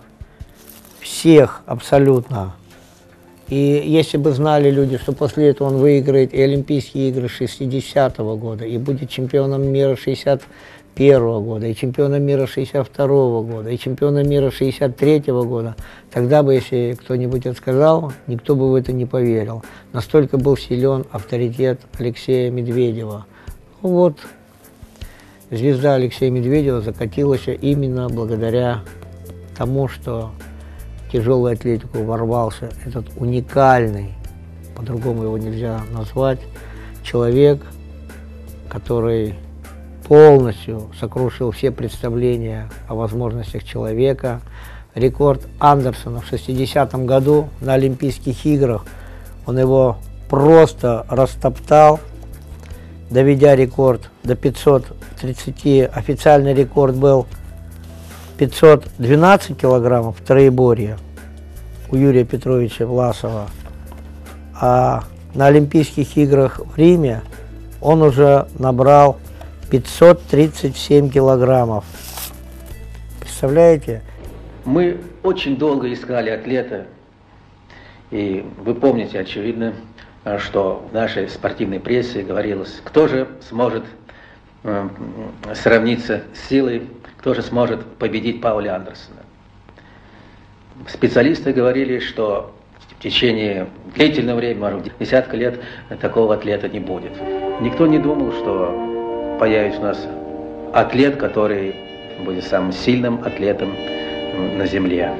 [SPEAKER 1] всех абсолютно. И если бы знали люди, что после этого он выиграет и Олимпийские игры 60-го года, и будет чемпионом мира 61-го года, и чемпионом мира 62-го года, и чемпионом мира 63-го года, тогда бы, если кто-нибудь это сказал, никто бы в это не поверил. Настолько был силен авторитет Алексея Медведева. Ну вот, звезда Алексея Медведева закатилась именно благодаря тому, что в тяжелую атлетику ворвался этот уникальный, по-другому его нельзя назвать, человек, который полностью сокрушил все представления о возможностях человека. Рекорд Андерсона в 60-м году на Олимпийских играх, он его просто растоптал, доведя рекорд до 530, официальный рекорд был 512 килограммов троеборья у Юрия Петровича Власова, а на Олимпийских играх в Риме он уже набрал 537 килограммов. Представляете?
[SPEAKER 8] Мы очень долго искали атлета, и вы помните, очевидно, что в нашей спортивной прессе говорилось, кто же сможет сравниться с силой, кто же сможет победить Пауля Андерсона. Специалисты говорили, что в течение длительного времени, может быть, десятка лет, такого атлета не будет. Никто не думал, что появится у нас атлет, который будет самым сильным атлетом на Земле.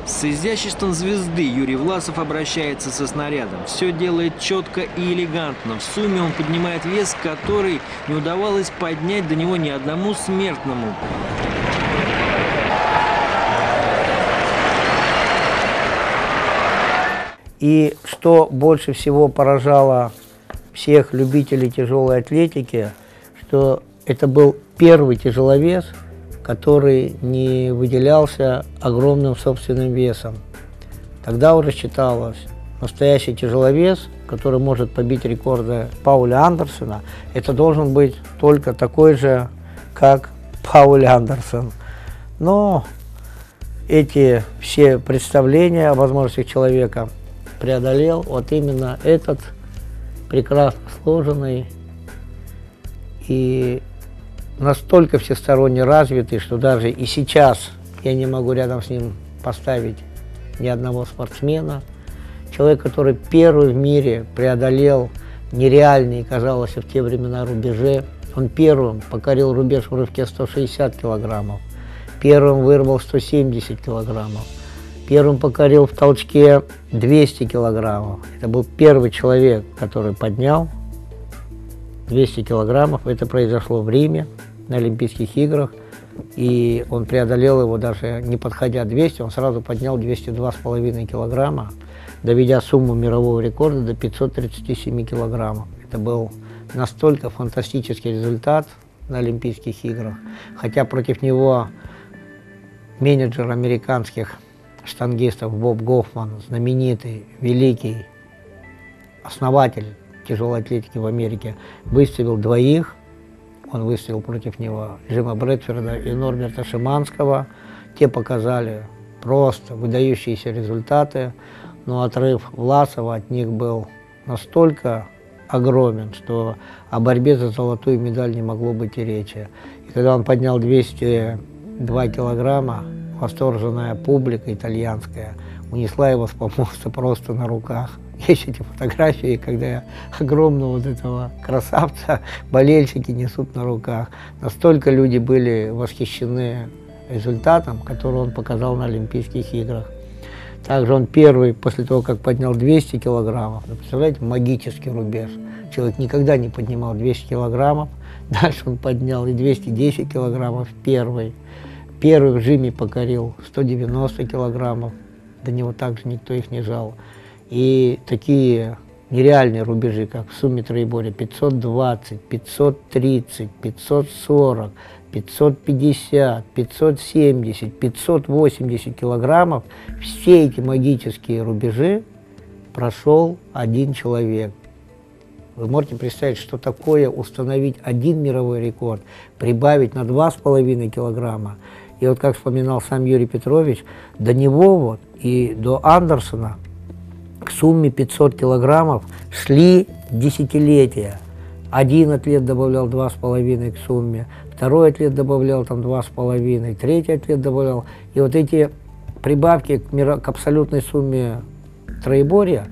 [SPEAKER 9] С изяществом звезды Юрий Власов обращается со снарядом. Все делает четко и элегантно. В сумме он поднимает вес, который не удавалось поднять до него ни одному смертному.
[SPEAKER 1] И что больше всего поражало всех любителей тяжелой атлетики, что это был первый тяжеловес, который не выделялся огромным собственным весом. Тогда уже считалось, настоящий тяжеловес, который может побить рекорды Пауля Андерсона, это должен быть только такой же, как Пауль Андерсон. Но эти все представления о возможностях человека преодолел вот именно этот прекрасно сложенный и настолько всесторонне развитый, что даже и сейчас я не могу рядом с ним поставить ни одного спортсмена. Человек, который первый в мире преодолел нереальные, казалось, в те времена рубежи. Он первым покорил рубеж в рывке 160 килограммов, первым вырвал 170 килограммов, первым покорил в толчке 200 килограммов. Это был первый человек, который поднял 200 килограммов. Это произошло в Риме на Олимпийских играх. И он преодолел его даже не подходя 200, он сразу поднял 202,5 килограмма, доведя сумму мирового рекорда до 537 килограммов. Это был настолько фантастический результат на Олимпийских играх. Хотя против него менеджер американских штангистов Боб Гофман, знаменитый, великий основатель тяжелой атлетики в Америке, выставил двоих. Он выставил против него Джима Брэдфорда и Норберта Шиманского. Те показали просто выдающиеся результаты, но отрыв Власова от них был настолько огромен, что о борьбе за золотую медаль не могло быть и речи. И когда он поднял 202 килограмма, восторженная публика итальянская унесла его с помоста просто на руках. Есть эти фотографии, когда огромного вот этого красавца болельщики несут на руках. Настолько люди были восхищены результатом, который он показал на Олимпийских играх. Также он первый, после того, как поднял 200 килограммов, представляете, магический рубеж. Человек никогда не поднимал 200 килограммов, дальше он поднял и 210 килограммов первый. Первый в жиме покорил 190 килограммов, до него также никто их не жал. И такие нереальные рубежи, как в сумме троеборья 520, 530, 540, 550, 570, 580 килограммов, все эти магические рубежи прошел один человек. Вы можете представить, что такое установить один мировой рекорд, прибавить на 2,5 килограмма. И вот как вспоминал сам Юрий Петрович, до него вот и до Андерсона к сумме 500 килограммов шли десятилетия. Один атлет добавлял 2,5 к сумме, второй атлет добавлял там 2,5, третий атлет добавлял. И вот эти прибавки к абсолютной сумме троеборья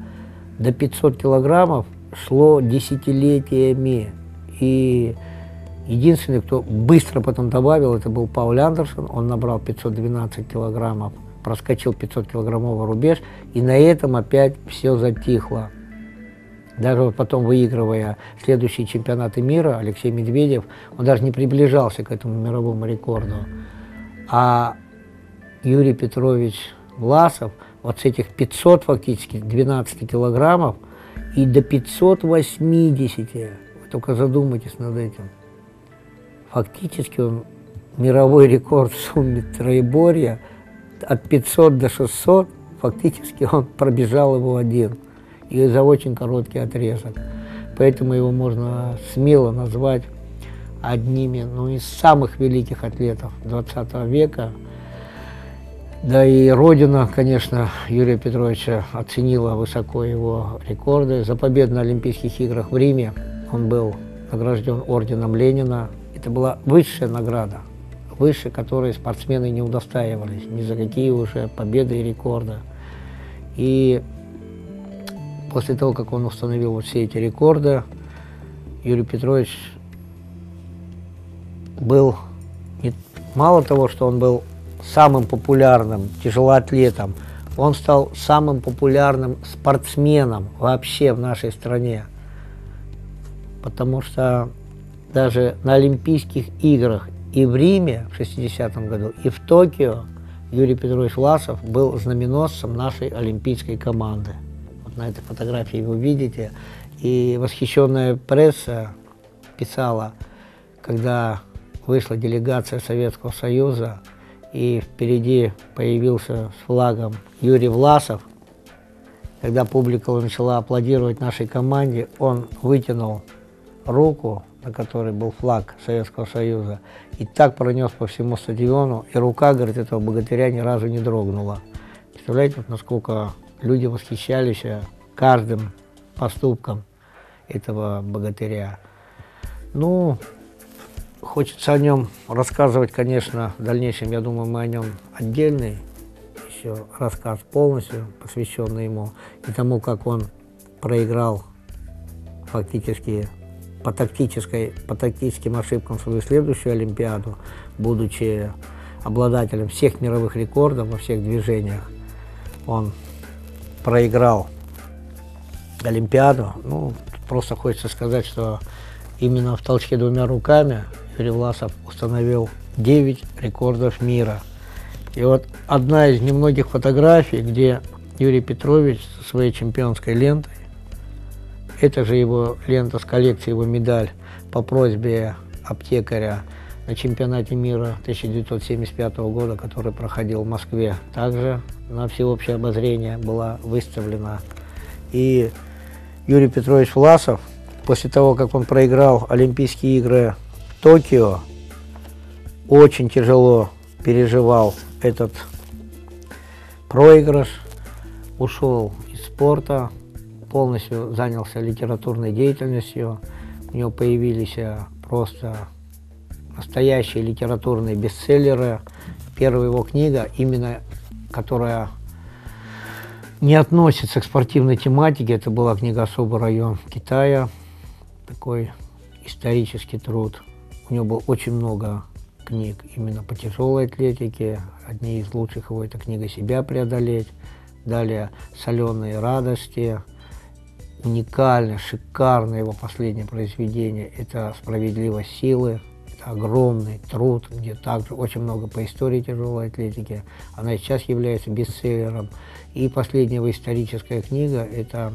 [SPEAKER 1] до 500 килограммов шло десятилетиями. И единственный, кто быстро потом добавил, это был Пауль Андерсон. Он набрал 512 килограммов, проскочил 500-килограммовый рубеж, и на этом опять все затихло. Даже вот потом, выигрывая следующие чемпионаты мира, Алексей Медведев, он даже не приближался к этому мировому рекорду. А Юрий Петрович Власов вот с этих 500 фактически 12 килограммов и до 580, вы только задумайтесь над этим. Фактически он мировой рекорд в сумме троеборья от 500 до 600, фактически он пробежал его один, и за очень короткий отрезок. Поэтому его можно смело назвать одними из самых великих атлетов 20 века. Да и родина, конечно, Юрия Петровича оценила высоко его рекорды. За победу на Олимпийских играх в Риме он был награжден орденом Ленина. Это была высшая награда, выше которой спортсмены не удостаивались ни за какие уже победы и рекорды. И после того, как он установил вот все эти рекорды, Юрий Петрович был, мало того, что он был самым популярным тяжелоатлетом, он стал самым популярным спортсменом вообще в нашей стране. Потому что даже на Олимпийских играх и в Риме в 60-м году, и в Токио Юрий Петрович Власов был знаменосцем нашей олимпийской команды. Вот на этой фотографии вы видите. И восхищенная пресса писала, когда вышла делегация Советского Союза, и впереди появился с флагом Юрий Власов, когда публика начала аплодировать нашей команде, он вытянул руку, на которой был флаг Советского Союза, и так пронес по всему стадиону, и рука, говорит, этого богатыря ни разу не дрогнула. Представляете, вот насколько люди восхищались каждым поступком этого богатыря. Ну, хочется о нем рассказывать, конечно, в дальнейшем, я думаю, мы о нем отдельный еще рассказ полностью посвященный ему и тому, как он проиграл фактически по тактическим ошибкам свою следующую Олимпиаду, будучи обладателем всех мировых рекордов во всех движениях. Он проиграл Олимпиаду. Ну, просто хочется сказать, что именно в толчке двумя руками Юрий Власов установил 9 рекордов мира. И вот одна из немногих фотографий, где Юрий Петрович со своей чемпионской лентой, это же его лента с коллекции, его медаль по просьбе аптекаря на чемпионате мира 1975 года, который проходил в Москве, также на всеобщее обозрение была выставлена. И Юрий Петрович Власов, после того, как он проиграл Олимпийские игры в Токио, очень тяжело переживал этот проигрыш, ушел из спорта, полностью занялся литературной деятельностью. У него появились просто настоящие литературные бестселлеры. Первая его книга, именно которая не относится к спортивной тематике, это была книга «Особый район Китая», такой исторический труд. У него было очень много книг именно по тяжелой атлетике. Одни из лучших его — это книга «Себя преодолеть». Далее «Соленые радости». Уникальное, шикарное его последнее произведение — это «Справедливость силы». Это огромный труд, где также очень много по истории тяжелой атлетики. Она сейчас является бестселлером. И последняя его историческая книга — это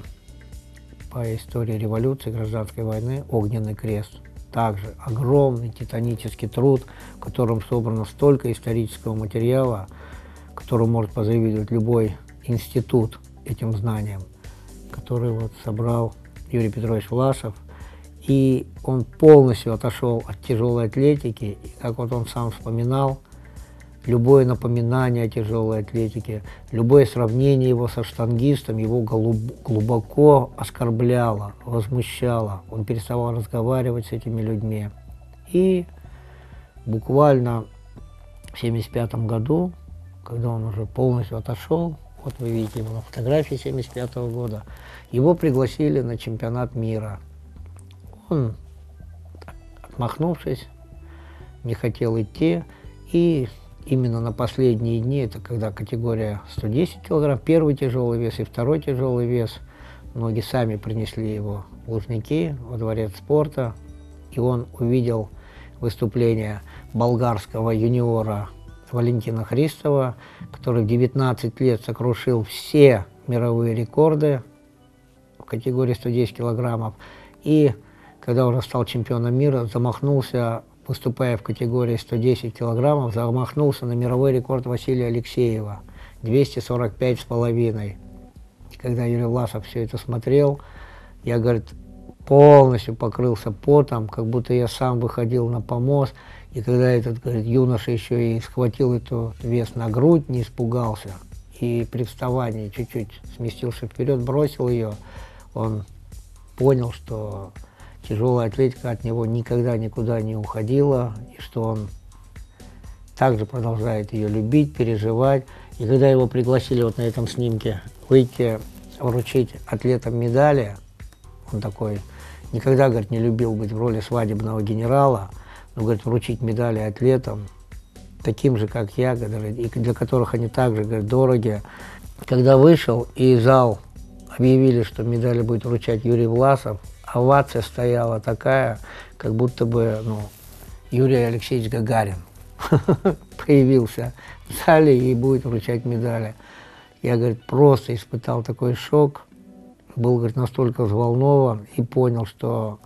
[SPEAKER 1] по истории революции, гражданской войны «Огненный крест». Также огромный титанический труд, в котором собрано столько исторического материала, которому может позавидовать любой институт этим знаниям, который вот собрал Юрий Петрович Власов. И он полностью отошел от тяжелой атлетики. И как вот он сам вспоминал, любое напоминание о тяжелой атлетике, любое сравнение его со штангистом его глубоко оскорбляло, возмущало. Он переставал разговаривать с этими людьми. И буквально в 1975 году, когда он уже полностью отошел, вот вы видите его на фотографии 1975 года, его пригласили на чемпионат мира. Он, отмахнувшись, не хотел идти, и именно на последние дни, это когда категория 110 килограмм, первый тяжелый вес и второй тяжелый вес, многие сами принесли его в Лужники, во дворец спорта, и он увидел выступление болгарского юниора Валентина Христова, который в 19 лет сокрушил все мировые рекорды в категории 110 килограммов, и когда он стал чемпионом мира, замахнулся, выступая в категории 110 килограммов, замахнулся на мировой рекорд Василия Алексеева, 245,5. И когда Юрий Власов все это смотрел, я, говорит, полностью покрылся потом, как будто я сам выходил на помост. И когда этот, говорит, юноша еще и схватил эту вес на грудь, не испугался, и при вставании чуть-чуть сместился вперед, бросил ее, он понял, что тяжелая атлетика от него никогда никуда не уходила, и что он также продолжает ее любить, переживать. И когда его пригласили вот на этом снимке выйти, вручить атлетам медали, он такой, никогда, говорит, не любил быть в роли свадебного генерала, но, говорит, вручить медали атлетам, таким же, как я, говорит, и для которых они также, говорит, дороги. Когда вышел, и зал объявили, что медали будет вручать Юрий Власов, овация стояла такая, как будто бы, ну, Юрий Алексеевич Гагарин появился в зале и будет вручать медали. Я, говорит, просто испытал такой шок, был, говорит, настолько взволнован и понял, что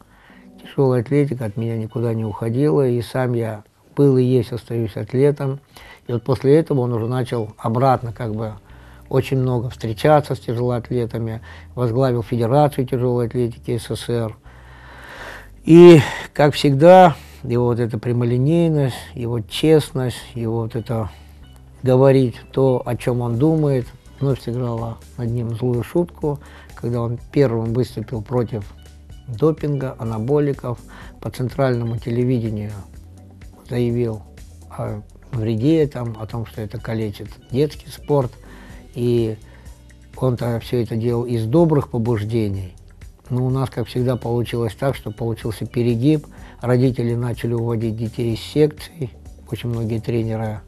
[SPEAKER 1] тяжелая атлетика от меня никуда не уходила, и сам я был и есть, остаюсь атлетом. И вот после этого он уже начал обратно, как бы, очень много встречаться с тяжелоатлетами, возглавил Федерацию тяжелой атлетики СССР. И, как всегда, его вот эта прямолинейность, его честность, его вот это говорить то, о чем он думает, вновь сыграла над ним злую шутку, когда он первым выступил против допинга, анаболиков по центральному телевидению. заявил о вреде, там, о том, что это калечит детский спорт. И он-то все это делал из добрых побуждений. Но у нас, как всегда, получилось так, что получился перегиб. Родители начали уводить детей из секций. Очень многие тренеры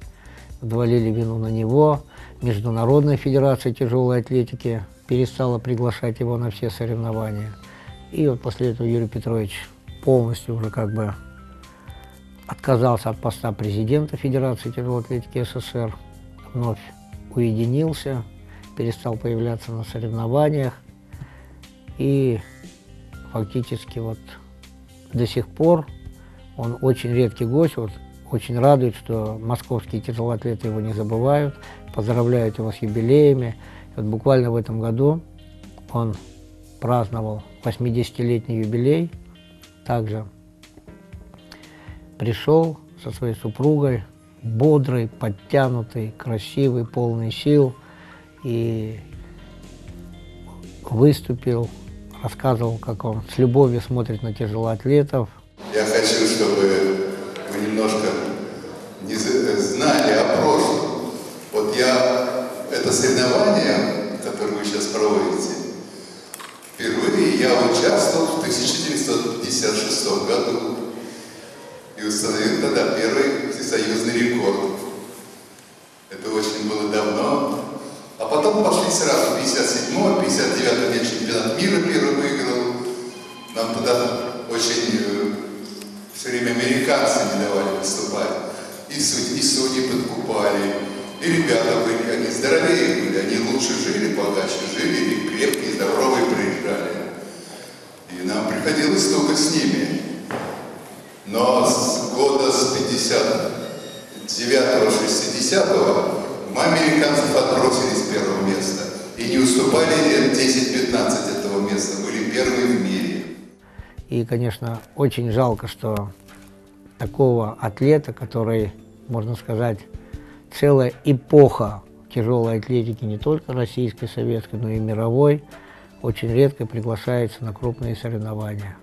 [SPEAKER 1] взвалили вину на него. Международная федерация тяжелой атлетики перестала приглашать его на все соревнования. И вот после этого Юрий Петрович полностью уже как бы отказался от поста президента Федерации тяжелой атлетики СССР, вновь уединился, перестал появляться на соревнованиях. И фактически вот до сих пор он очень редкий гость. Вот очень радует, что московские тяжелоатлеты его не забывают, поздравляют его с юбилеями. Вот буквально в этом году он праздновал 80-летний юбилей. Также пришел со своей супругой, бодрый, подтянутый, красивый, полный сил, и выступил, рассказывал, как он с любовью смотрит на тяжелоатлетов.
[SPEAKER 10] Я хочу, чтобы вы немножко не знали о прошлом. Вот это соревнование, которое вы сейчас проводите, впервые я участвовал в 1956 году и установил тогда первый всесоюзный рекорд. Это очень было давно. А потом пошли сразу 57-й, 59-й день чемпионат мира первый выиграл. Нам туда очень все время американцы не давали выступать. И судьи подкупали. И ребята были, они здоровее были, они лучше жили, богаче жили, и крепкие, здоровые приезжали. И нам приходилось туго с ними. Но с года с 59-го, 60-го мы американцев отбросили с первого места. И не уступали лет 10-15 этого места, были первые в мире.
[SPEAKER 1] И, конечно, очень жалко, что такого атлета, который, можно сказать, целая эпоха тяжелой атлетики, не только российской, советской, но и мировой, очень редко приглашается на крупные соревнования.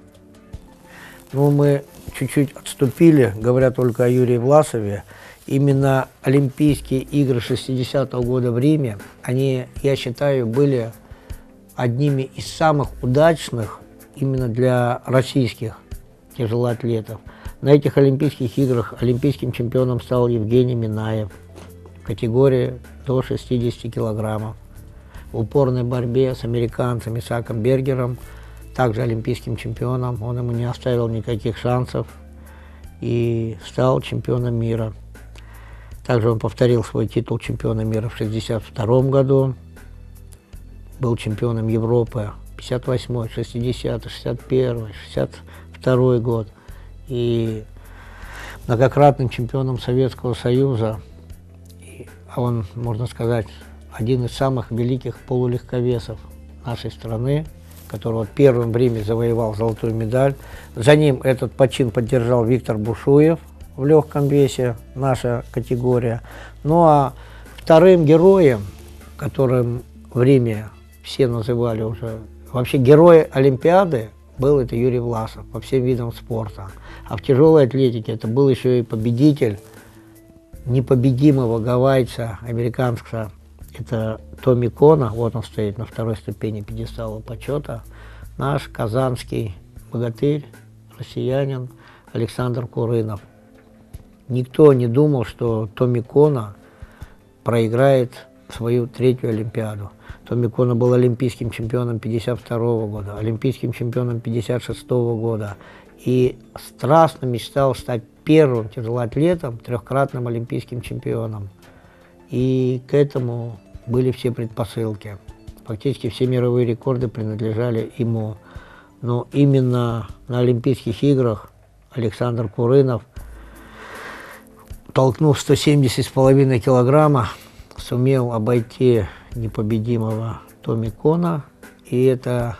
[SPEAKER 1] Ну, мы чуть-чуть отступили, говоря только о Юрии Власове. Именно Олимпийские игры 60-го года в Риме, они, я считаю, были одними из самых удачных именно для российских тяжелоатлетов. На этих Олимпийских играх олимпийским чемпионом стал Евгений Минаев в категории до 60 килограммов. В упорной борьбе с американцем Исааком Бергером, также олимпийским чемпионом, он ему не оставил никаких шансов и стал чемпионом мира. Также он повторил свой титул чемпиона мира в 1962 году, был чемпионом Европы 58, 60, 61, 62 год и многократным чемпионом Советского Союза. А он, можно сказать, один из самых великих полулегковесов нашей страны, который вот первым в Риме завоевал золотую медаль. За ним этот почин поддержал Виктор Бушуев в легком весе, наша категория. Ну а вторым героем, которым в Риме все называли уже, вообще герой Олимпиады, был это Юрий Власов по всем видам спорта. А в тяжелой атлетике это был еще и победитель непобедимого гавайца, американца, это Томми Кона, вот он стоит на второй ступени пьедестала почета, наш казанский богатырь, россиянин Александр Курынов. Никто не думал, что Томми Кона проиграет свою третью Олимпиаду. Томми Кона был олимпийским чемпионом 1952 года, олимпийским чемпионом 1956 года и страстно мечтал стать первым тяжелоатлетом, трехкратным олимпийским чемпионом. И к этому были все предпосылки. Фактически все мировые рекорды принадлежали ему. Но именно на Олимпийских играх Александр Курынов, толкнув 170,5 килограмма, сумел обойти непобедимого Томми Кона. И это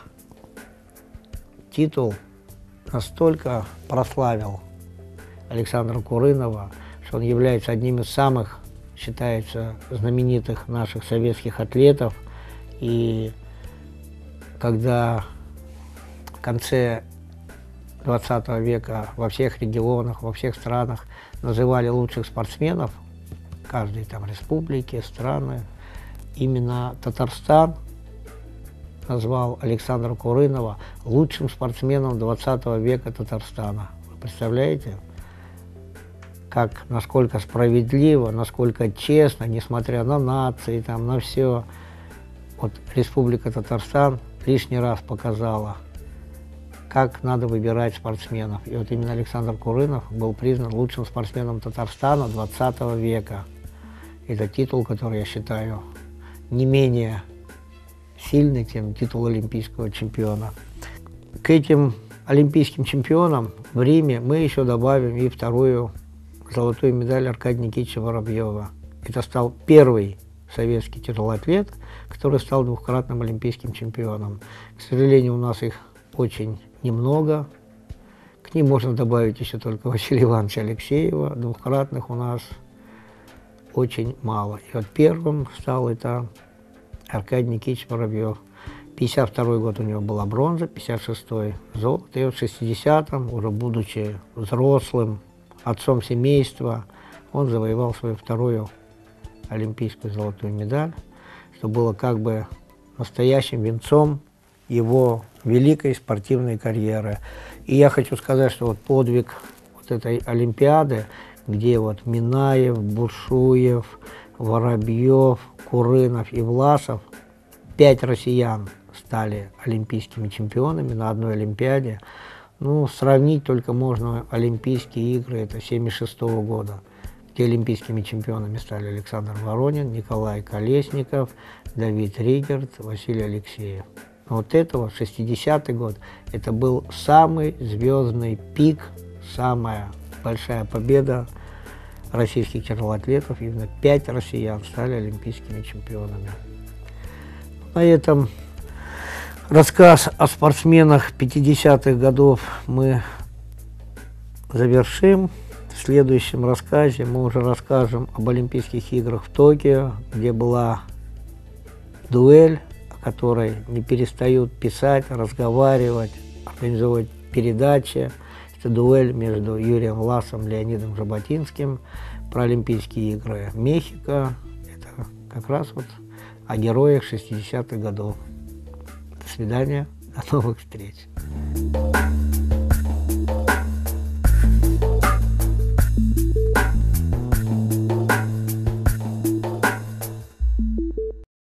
[SPEAKER 1] титул настолько прославил Александра Курынова, что он является одним из самых, считается, знаменитых наших советских атлетов. И когда в конце 20 века во всех регионах, во всех странах называли лучших спортсменов каждой там республики, страны, именно Татарстан назвал Александра Курынова лучшим спортсменом 20 века Татарстана. Вы представляете, насколько справедливо, насколько честно, несмотря на нации, там, на все, вот Республика Татарстан лишний раз показала, как надо выбирать спортсменов. И вот именно Александр Курынов был признан лучшим спортсменом Татарстана 20 века. Это титул, который я считаю не менее сильный, чем титул олимпийского чемпиона. К этим олимпийским чемпионам в Риме мы еще добавим и вторую золотую медаль Аркадия Никитича Воробьева. Это стал первый советский тяжелоатлет, который стал двукратным олимпийским чемпионом. К сожалению, у нас их очень немного. К ним можно добавить еще только Василия Ивановича Алексеева. Двукратных у нас очень мало. И вот первым стал это Аркадий Никитич Воробьев. 52-й год у него была бронза, 56-й золото. И вот в 60-м, уже будучи взрослым, отцом семейства, он завоевал свою вторую олимпийскую золотую медаль, что было как бы настоящим венцом его великой спортивной карьеры. И я хочу сказать, что вот подвиг вот этой Олимпиады, где вот Минаев, Бушуев, Воробьев, Курынов и Власов, 5 россиян стали олимпийскими чемпионами на одной Олимпиаде. Ну, сравнить только можно Олимпийские игры, это 1976 года, где олимпийскими чемпионами стали Александр Воронин, Николай Колесников, Давид Ригерт, Василий Алексеев. Но вот этого, 60-й год, это был самый звездный пик, самая большая победа российских тяжелоатлетов. Именно 5 россиян стали олимпийскими чемпионами. На этом рассказ о спортсменах 50-х годов мы завершим. В следующем рассказе мы уже расскажем об Олимпийских играх в Токио, где была дуэль, о которой не перестают писать, разговаривать, организовывать передачи. Это дуэль между Юрием Власом и Леонидом Жаботинским про Олимпийские игры Мехико. Это как раз вот о героях 60-х годов. До свидания, до новых встреч.